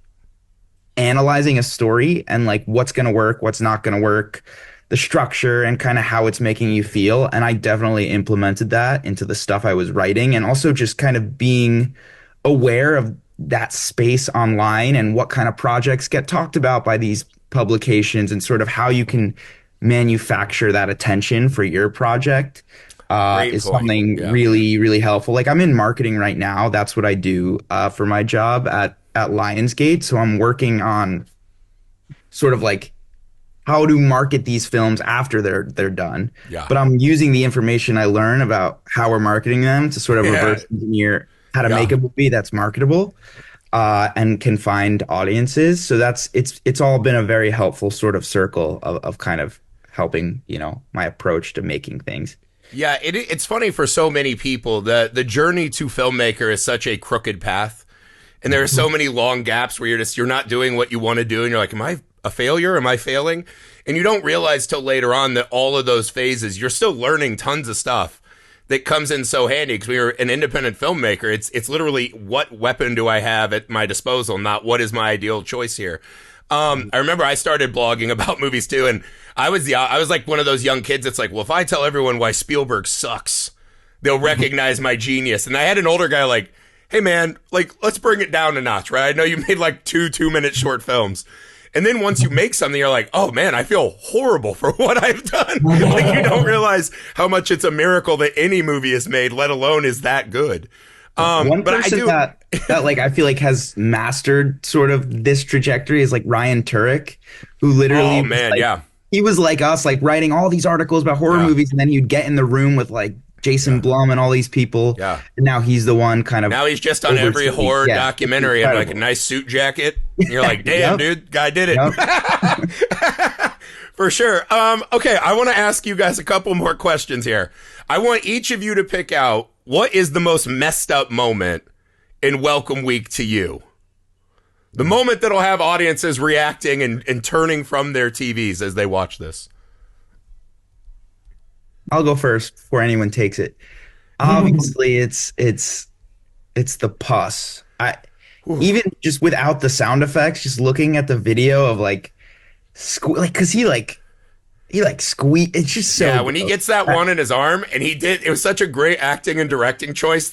analyzing a story and like what's going to work, what's not going to work, the structure and kind of how it's making you feel. And I definitely implemented that into the stuff I was writing, and also just kind of being aware of that space online and what kind of projects get talked about by these publications and sort of how you can manufacture that attention for your project. Is something really, really helpful. Like I'm in marketing right now. That's what I do for my job at Lionsgate. So I'm working on sort of like how to market these films after they're done. Yeah. But I'm using the information I learn about how we're marketing them to sort of reverse engineer how to make a movie that's marketable and can find audiences. So it's all been a very helpful sort of circle of kind of helping, you know, my approach to making things. Yeah, it's funny for so many people. The journey to filmmaker is such a crooked path. And there are so many long gaps where you're not doing what you want to do. And you're like, am I a failure? Am I failing? And you don't realize till later on that all of those phases, you're still learning tons of stuff that comes in so handy. Because we are an independent filmmaker. It's literally what weapon do I have at my disposal, not what is my ideal choice here. I remember I started blogging about movies too, and I was like one of those young kids that's like, well, if I tell everyone why Spielberg sucks, they'll recognize my genius. And I had an older guy like, hey man, like let's bring it down a notch, right? I know you made like 2-minute short films. And then once you make something, you're like, oh man, I feel horrible for what I've done. Like you don't realize how much it's a miracle that any movie is made, let alone is that good. One but person that like I feel like has mastered sort of this trajectory is like Ryan Turek, who literally he was like us, like writing all these articles about horror movies, and then you'd get in the room with like Jason Blum and all these people. Yeah. And now he's the one kind of. Now he's just on every horror documentary in like a nice suit jacket. And you're like, damn, dude, guy did it. For sure. Okay, I want to ask you guys a couple more questions here. I want each of you to pick out what is the most messed up moment in Welcome Week to you. The moment that'll have audiences reacting and turning from their TVs as they watch this. I'll go first before anyone takes it. Obviously, it's the pus. Even just without the sound effects, just looking at the video of like because he squeak. It's just so. When he gets that one in his arm, and it was such a great acting and directing choice.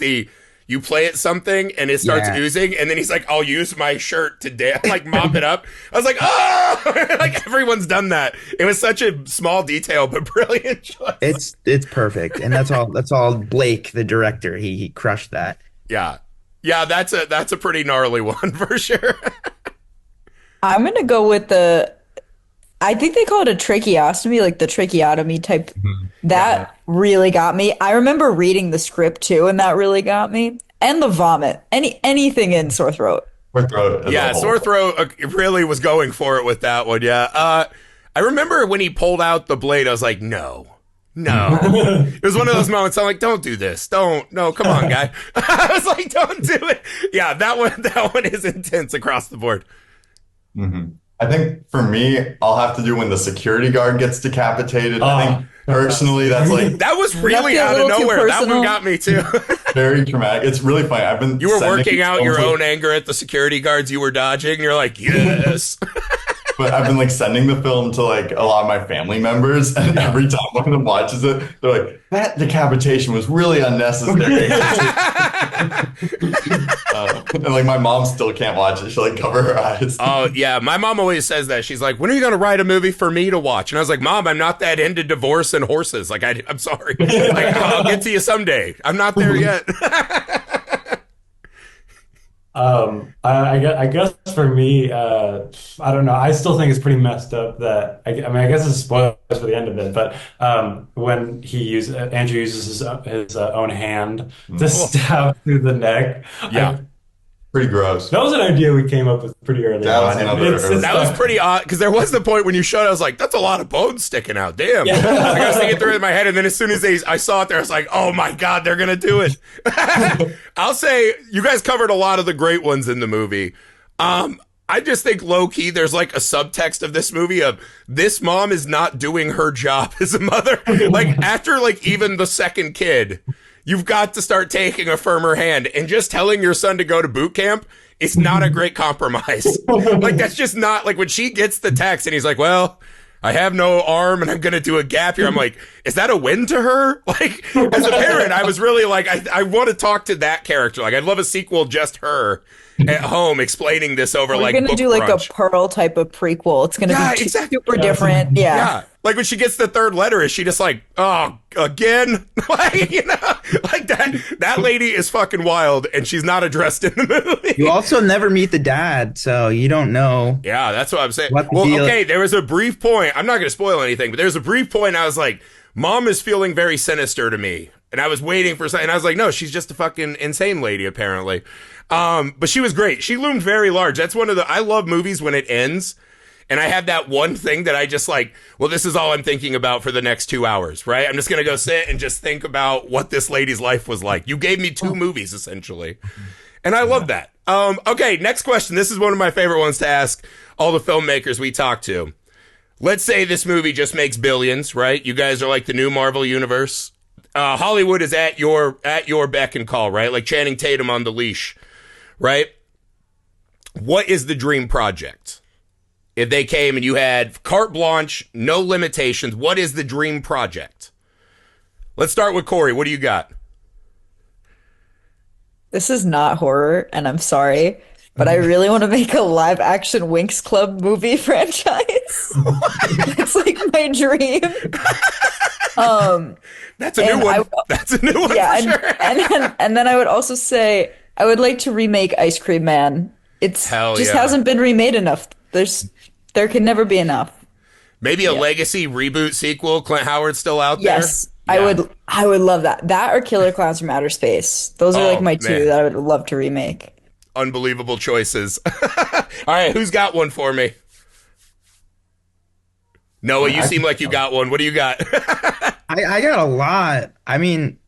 You play at something and it starts oozing, and then he's like, I'll use my shirt to like mop it up. I was like, oh, like everyone's done that. It was such a small detail, but brilliant choice. It's perfect. And that's all Blake, the director. He crushed that. Yeah. Yeah. That's a pretty gnarly one for sure. I'm going to go with I think they call it a tracheostomy, like the tracheotomy type. That really got me. I remember reading the script too, and that really got me. And the vomit. Anything in sore throat. Sore throat really was going for it with that one. Yeah. I remember when he pulled out the blade, I was like, no. It was one of those moments I'm like, don't do this. No, come on, guy. I was like, don't do it. Yeah, that one is intense across the board. Mm-hmm. I think for me, I'll have to do when the security guard gets decapitated. I think Oh. personally, that's like That was really be a out of little too nowhere. That one personal? got me too. very traumatic. It's really funny. I've been You were sending working out your films, own anger at the security guards you were dodging. You're like, yes. but I've been like sending the film to like a lot of my family members, and every time one of them watches it, they're like, "That decapitation was really unnecessary." And like my mom still can't watch it. She'll like cover her eyes. Oh, yeah. My mom always says that. She's like, when are you going to write a movie for me to watch? And I was like, Mom, I'm not that into divorce and horses. Like, I'm sorry. Like, I'll get to you someday. I'm not there yet. I guess for me, I don't know. I still think it's pretty messed up that I mean, I guess it's spoilers for the end of it, but when Andrew uses his own hand to stab through the neck. Yeah. Pretty gross. That was an idea we came up with pretty early That was on. another early- That was pretty odd because there was the point when you showed, I was like, that's a lot of bones sticking out. Damn. Like, I was thinking through it in my head, and then as soon as I saw it there, I was like, oh my God, they're going to do it. I'll say you guys covered a lot of the great ones in the movie. I just think low key, there's like a subtext of this movie of this mom is not doing her job as a mother. Like after like even the second kid, you've got to start taking a firmer hand, and just telling your son to go to boot camp is not a great compromise. Like that's just not like when she gets the text and he's like, well, I have no arm and I'm going to do a gap year. I'm like, is that a win to her? Like as a parent, I was really like, I want to talk to that character. Like I'd love a sequel, just her at home explaining this over We're like gonna book do like crunch. a Pearl type of prequel. It's gonna Yeah, be exactly. super different. Yeah. Yeah. Like when she gets the third letter, is she just like, oh, again? Like, you know, like that lady is fucking wild and she's not addressed in the movie. You also never meet the dad, so you don't know. Yeah, that's what I'm saying. What the Well, deal- okay, there was a brief point. I'm not going to spoil anything, but there's a brief point I was like, Mom is feeling very sinister to me. And I was waiting for something. And I was like, no, she's just a fucking insane lady, apparently. But she was great. She loomed very large. That's one of I love movies when it ends. And I have that one thing that I just like, well, this is all I'm thinking about for the next 2 hours, right? I'm just going to go sit and just think about what this lady's life was like. You gave me 2 movies, essentially. And I love that. Okay, next question. This is one of my favorite ones to ask all the filmmakers we talk to. Let's say this movie just makes billions, right? You guys are like the new Marvel universe. Hollywood is at your beck and call, right? Like Channing Tatum on the leash, right? What is the dream project? If they came and you had carte blanche, no limitations, what is the dream project? Let's start with Cory. What do you got? This is not horror, and I'm sorry, but I really want to make a live action Winx Club movie franchise. It's like my dream. That's a new one. That's a new one. Yeah, for sure. and then I would also say I would like to remake Ice Cream Man. It's Hell just yeah. hasn't been remade enough. There can never be enough. Maybe a legacy reboot sequel. Clint Howard's still out Yes, there. Yeah. I would love that. That or Killer Clowns from Outer Space. Those are like my two man. that I would love to remake. Unbelievable choices. All right, who's got one for me? Noah, you seem like you got one. What do you got? I got a lot. I mean,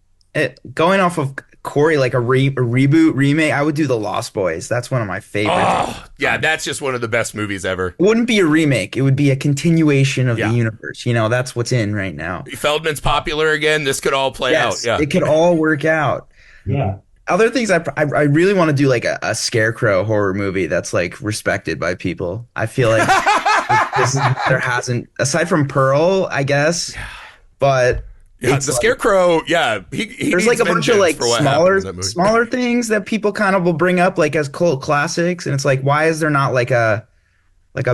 going off of Cory, like a reboot, remake, I would do The Lost Boys. That's one of my favorites. Oh, yeah, that's just one of the best movies ever. It wouldn't be a remake. It would be a continuation of Yeah. the universe. You know, that's what's in right now. Feldman's popular again. This could all play out. Yeah. It could all work out. Yeah. Other things I really want to do like a scarecrow horror movie that's like respected by people. I feel like there hasn't, aside from Pearl, I guess, but Yeah, it's the like- Scarecrow, yeah, he there's like a bunch of like for what happened in that movie. smaller things that people kind of will bring up like as cult classics, and it's like, why is there not like a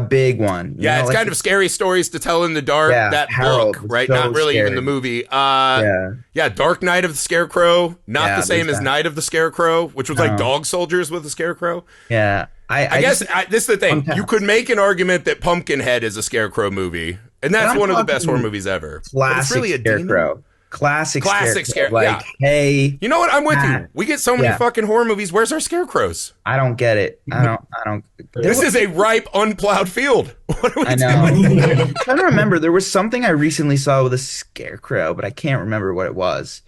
big one? Yeah, it's like, kind of scary stories to tell in the dark. Yeah, that Harold book, was right? so Not really even scary. the movie. yeah. Yeah, Dark Knight of the Scarecrow. Not Yeah, the same there's as that. Night of the Scarecrow, which was like No. Dog Soldiers with the Scarecrow. Yeah, I guess this is the thing. Sometimes. You could make an argument that Pumpkinhead is a Scarecrow movie, and that's I'm one of the best talking horror movies ever. But it's classic really a demon. scarecrow. Classic Classic scarecrow. Scare- Like, hey, You know what? I'm with you. Ah, We get so many yeah. fucking horror movies. Where's our scarecrows? I don't get it. I don't. This is a ripe, unplowed field. What are we I doing? know. I'm trying to remember. There was something I recently saw with a scarecrow, but I can't remember what it was.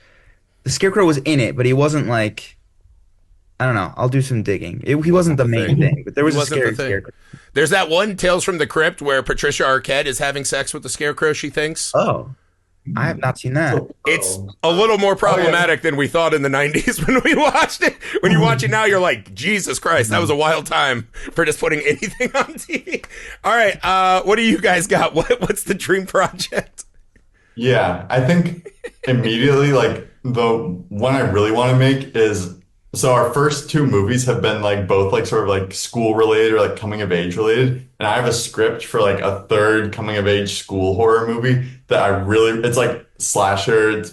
The scarecrow was in it, but he wasn't like. I don't know. I'll do some digging. He wasn't the main thing, but there was He a wasn't the scary thing. scarecrow. There's that one Tales from the Crypt where Patricia Arquette is having sex with the scarecrow, she thinks. Oh, I have not seen that. It's a little more problematic than we thought in the 90s when we watched it. When you watch it now, you're like, Jesus Christ, that was a wild time for just putting anything on TV. All right, what do you guys got? What's the dream project? Yeah, I think immediately, like the one I really want to make is so our first two movies have been like both like sort of like school related or like coming of age related. And I have a script for like a third coming of age school horror movie that it's like slasher. So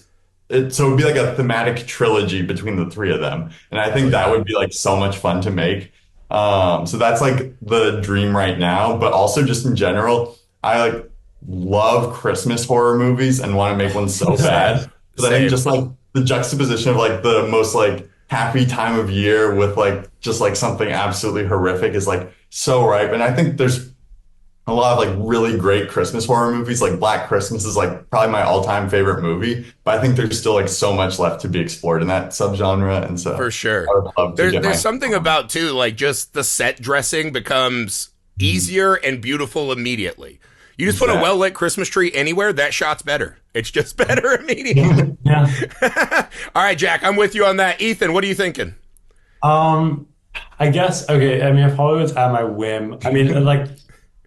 it would be like a thematic trilogy between the three of them. And I think that would be like so much fun to make. So that's like the dream right now, but also just in general, I like love Christmas horror movies and want to make one so bad. But I think just like the juxtaposition of like the most like happy time of year with like just like something absolutely horrific is like so ripe. And I think there's a lot of like really great Christmas horror movies. Like Black Christmas is like probably my all-time favorite movie, but I think there's still like so much left to be explored in that subgenre. And so For sure. I would love to get There's something about too, like just the set dressing becomes easier and beautiful immediately. You just put a well-lit Christmas tree anywhere, that shot's better. It's just better immediately. Yeah. All right, Jack, I'm with you on that. Ethan, what are you thinking? I guess, okay, I mean, if Hollywood's at my whim, I mean, like,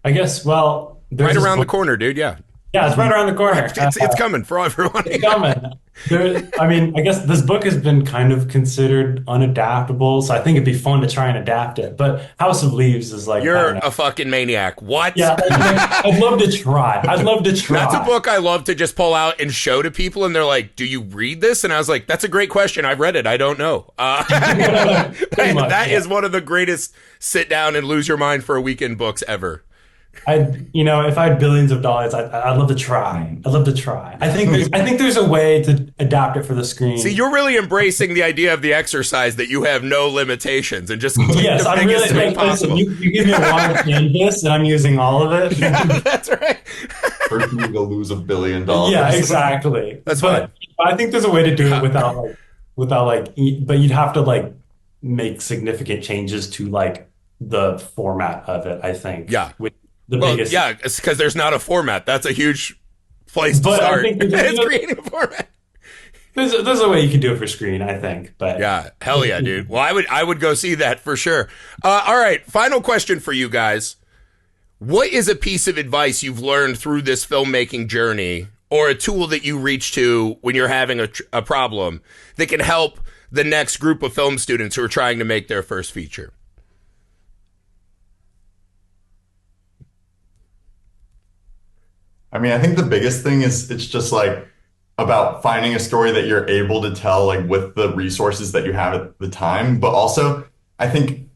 I guess, well, there's Right this around the book- corner, dude, yeah. Yeah, it's right around the corner. It's coming for everyone. It's coming. I mean, I guess this book has been kind of considered unadaptable, so I think it'd be fun to try and adapt it. But House of Leaves is like, I You're don't know. a fucking maniac. What? Yeah, I'd love to try. I'd love to try. That's a book I love to just pull out and show to people, and they're like, "Do you read this?" And I was like, "That's a great question. I've read it. I don't know." Pretty much, That yeah. is one of the greatest sit down and lose your mind for a weekend books ever. If I had billions of dollars, I'd love to try. I'd love to try. I think there's a way to adapt it for the screen. See, you're really embracing the idea of the exercise that you have no limitations and just take Yes, the I'm biggest really thing like, listen, possible. you give me a wide canvas and I'm using all of it. That's right. First we go lose $1 billion. Yeah, exactly. That's but I think there's a way to do it but you'd have to like make significant changes to like the format of it, I think. Yeah. With the Well, biggest. yeah, it's because there's not a format. That's a huge place to But I start. think It's creating a format. There's a way you can do it for screen, I think. But Yeah, hell yeah, dude. Well, I would go see that for sure. All right, final question for you guys. What is a piece of advice you've learned through this filmmaking journey, or a tool that you reach to when you're having a problem that can help the next group of film students who are trying to make their first feature? I mean, I think the biggest thing is it's just like about finding a story that you're able to tell like with the resources that you have at the time. But also, I think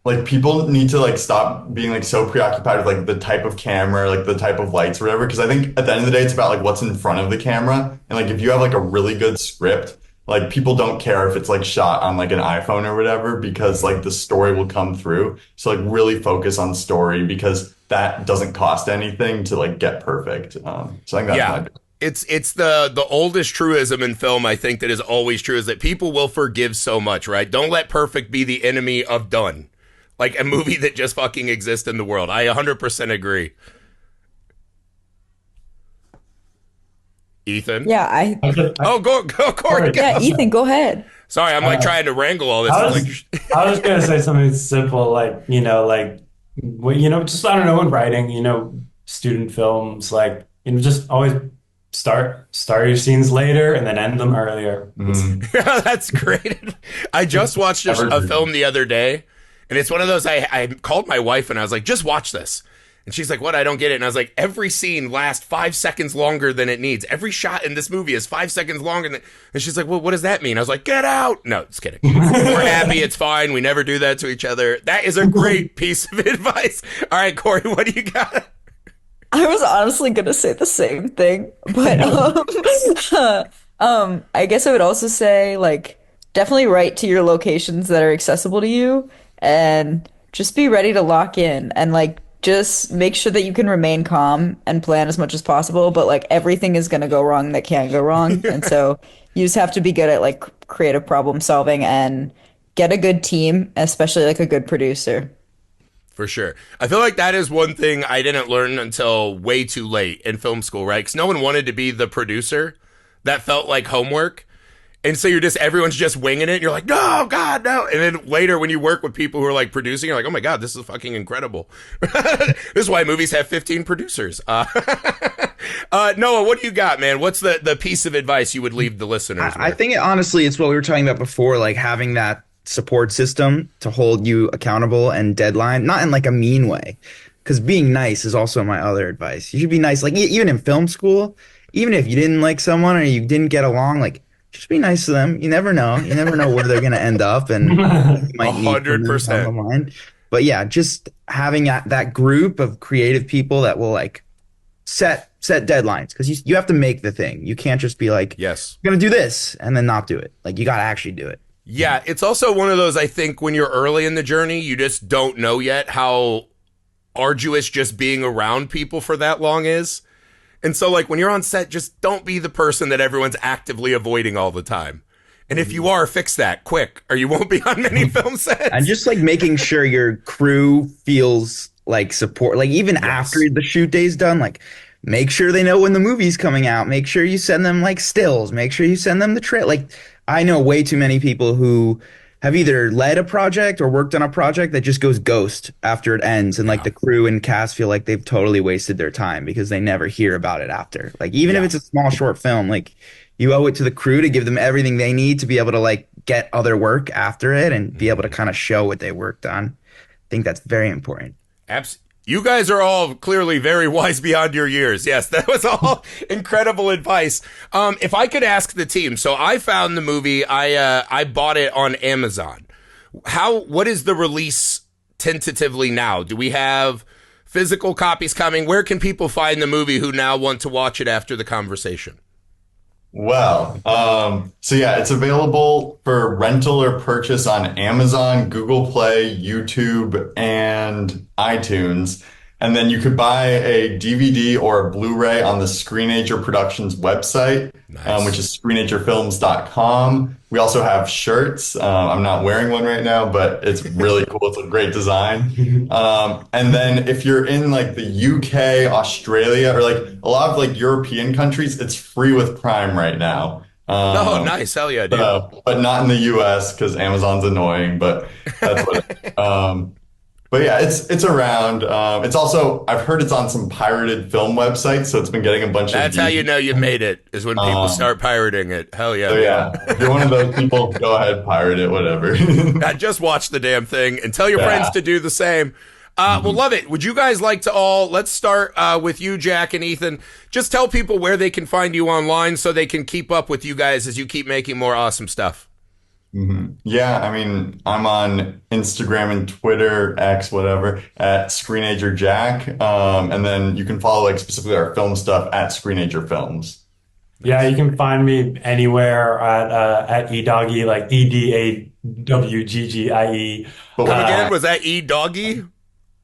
like people need to like stop being like so preoccupied with like the type of camera, like the type of lights or whatever. Cause I think at the end of the day, it's about like what's in front of the camera. And like if you have like a really good script, like people don't care if it's like shot on like an iPhone or whatever, because like the story will come through. So like really focus on story because that doesn't cost anything to like get perfect. So I think that's Yeah. It's the oldest truism in film, I think, that is always true, is that people will forgive so much, right? Don't let perfect be the enemy of done. Like a movie that just fucking exists in the world. I 100% agree. Ethan? Yeah, Oh, go, Corey. Go. yeah, Ethan, go ahead. Sorry, I'm like trying to wrangle all this. I I'm was, like, I was gonna say something simple, like just I don't know, in writing, student films, like just always start your scenes later and then end them earlier. that's great. I just watched a film the other day, and it's one of those, I called my wife and I was like, just watch this. And she's like, what? I don't get it. And I was like, every scene lasts 5 seconds longer than it needs. Every shot in this movie is 5 seconds longer than. And she's like, well, what does that mean? I was like, get out. No, just kidding. We're happy. It's fine. We never do that to each other. That is a great piece of advice. All right, Corey, what do you got? I was honestly gonna say the same thing, but I guess I would also say like definitely write to your locations that are accessible to you, and just be ready to lock in, and like just make sure that you can remain calm and plan as much as possible. But like everything is gonna go wrong that can go wrong, and so you just have to be good at like creative problem solving and get a good team, especially like a good producer. For sure. I feel like that is one thing I didn't learn until way too late in film school, right? Because no one wanted to be the producer. That felt like homework. And so everyone's just winging it. And you're like, no, God, no. And then later when you work with people who are like producing, you're like, oh my God, this is fucking incredible. This is why movies have 15 producers. Noah, what do you got, man? What's the piece of advice you would leave the listeners with? I think honestly, it's what we were talking about before, like having that support system to hold you accountable and deadline, not in like a mean way. Because being nice is also my other advice. You should be nice. Like even in film school, even if you didn't like someone or you didn't get along, like just be nice to them. You never know. You never know where they're going to end up, and you might need 100%. down the line. But yeah, just having that group of creative people that will like set deadlines, because you have to make the thing. You can't just be like, yes, I'm going to do this and then not do it. Like you got to actually do it. Yeah, it's also one of those, I think, when you're early in the journey, you just don't know yet how arduous just being around people for that long is. And so, like, when you're on set, just don't be the person that everyone's actively avoiding all the time. And if you are, fix that quick, or you won't be on many film sets. And just, like, making sure your crew feels like support. Like, even after the shoot day's done, like, make sure they know when the movie's coming out. Make sure you send them, like, stills. Make sure you send them the trailer. Like, I know way too many people who have either led a project or worked on a project that just goes ghost after it ends. And like the crew and cast feel like they've totally wasted their time because they never hear about it after. Like even if it's a small short film, like you owe it to the crew to give them everything they need to be able to like get other work after it and be able to kind of show what they worked on. I think that's very important. You guys are all clearly very wise beyond your years. Yes, that was all incredible advice. If I could ask the team, so I found the movie, I bought it on Amazon. What is the release tentatively now? Do we have physical copies coming? Where can people find the movie who now want to watch it after the conversation? Well, so yeah, it's available for rental or purchase on Amazon, Google Play, YouTube, and iTunes. And then you could buy a DVD or a Blu-ray on the Screenager Productions website, which is screenagerfilms.com. We also have shirts. I'm not wearing one right now, but it's really cool. It's a great design. And then if you're in like the UK, Australia, or like a lot of like European countries, it's free with Prime right now. Oh, nice. Hell yeah, dude. But not in the US because Amazon's annoying, but that's what but yeah, it's around. It's also, I've heard it's on some pirated film websites, so it's been getting a bunch of That's how you know you've made it, is when people start pirating it. Hell yeah. So yeah, if you're one of those people, go ahead, pirate it, whatever. Just watch the damn thing and tell your friends to do the same. We'll love it. Would you guys like to let's start with you, Jack and Ethan. Just tell people where they can find you online so they can keep up with you guys as you keep making more awesome stuff. Yeah, I mean, I'm on Instagram and Twitter, X, whatever, at Screenager Jack. And then you can follow like specifically our film stuff at Screenager Films. Yeah, you can find me anywhere at eDoggy, like EDAWGGIE. But what again, was that eDoggy?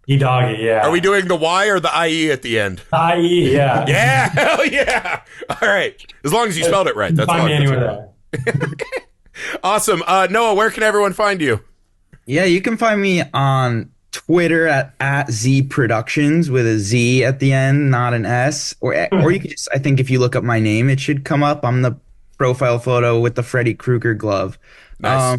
eDoggy, yeah. Are we doing the Y or the IE at the end? IE, yeah. Yeah, hell yeah. All right. As long as you spelled it right. That's find me anywhere there. Awesome. Noah, where can everyone find you? Yeah, you can find me on Twitter at Z Productions with a Z at the end, not an S. Or you can just, I think if you look up my name, it should come up. I'm the profile photo with the Freddy Krueger glove. Nice.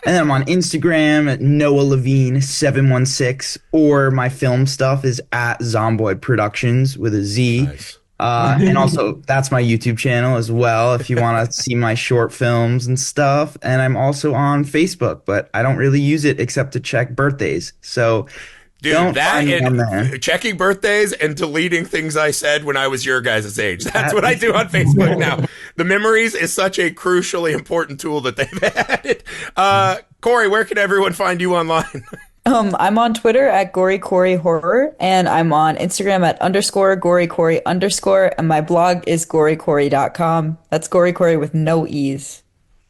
And then I'm on Instagram at Noah Levine 716, or my film stuff is at Zomboid Productions with a Z. Nice. And also that's my YouTube channel as well if you want to see my short films and stuff. And I'm also on Facebook, but I don't really use it except to check birthdays. So dude, don't that find me on there. and checking birthdays and deleting things I said when I was your guys' age. That's what I do on Facebook now. The memories is such a crucially important tool that they've added. Cory, where can everyone find you online? I'm on Twitter at Gory Cory Horror, and I'm on Instagram at _Gory Cory _, and my blog is gorycory.com. That's Gory Cory with no E's.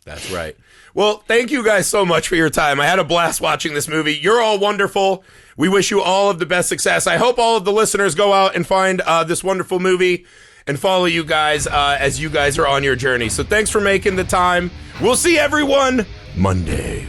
That's right. Well, thank you guys so much for your time. I had a blast watching this movie. You're all wonderful. We wish you all of the best success. I hope all of the listeners go out and find this wonderful movie and follow you guys as you guys are on your journey. So thanks for making the time. We'll see everyone Monday.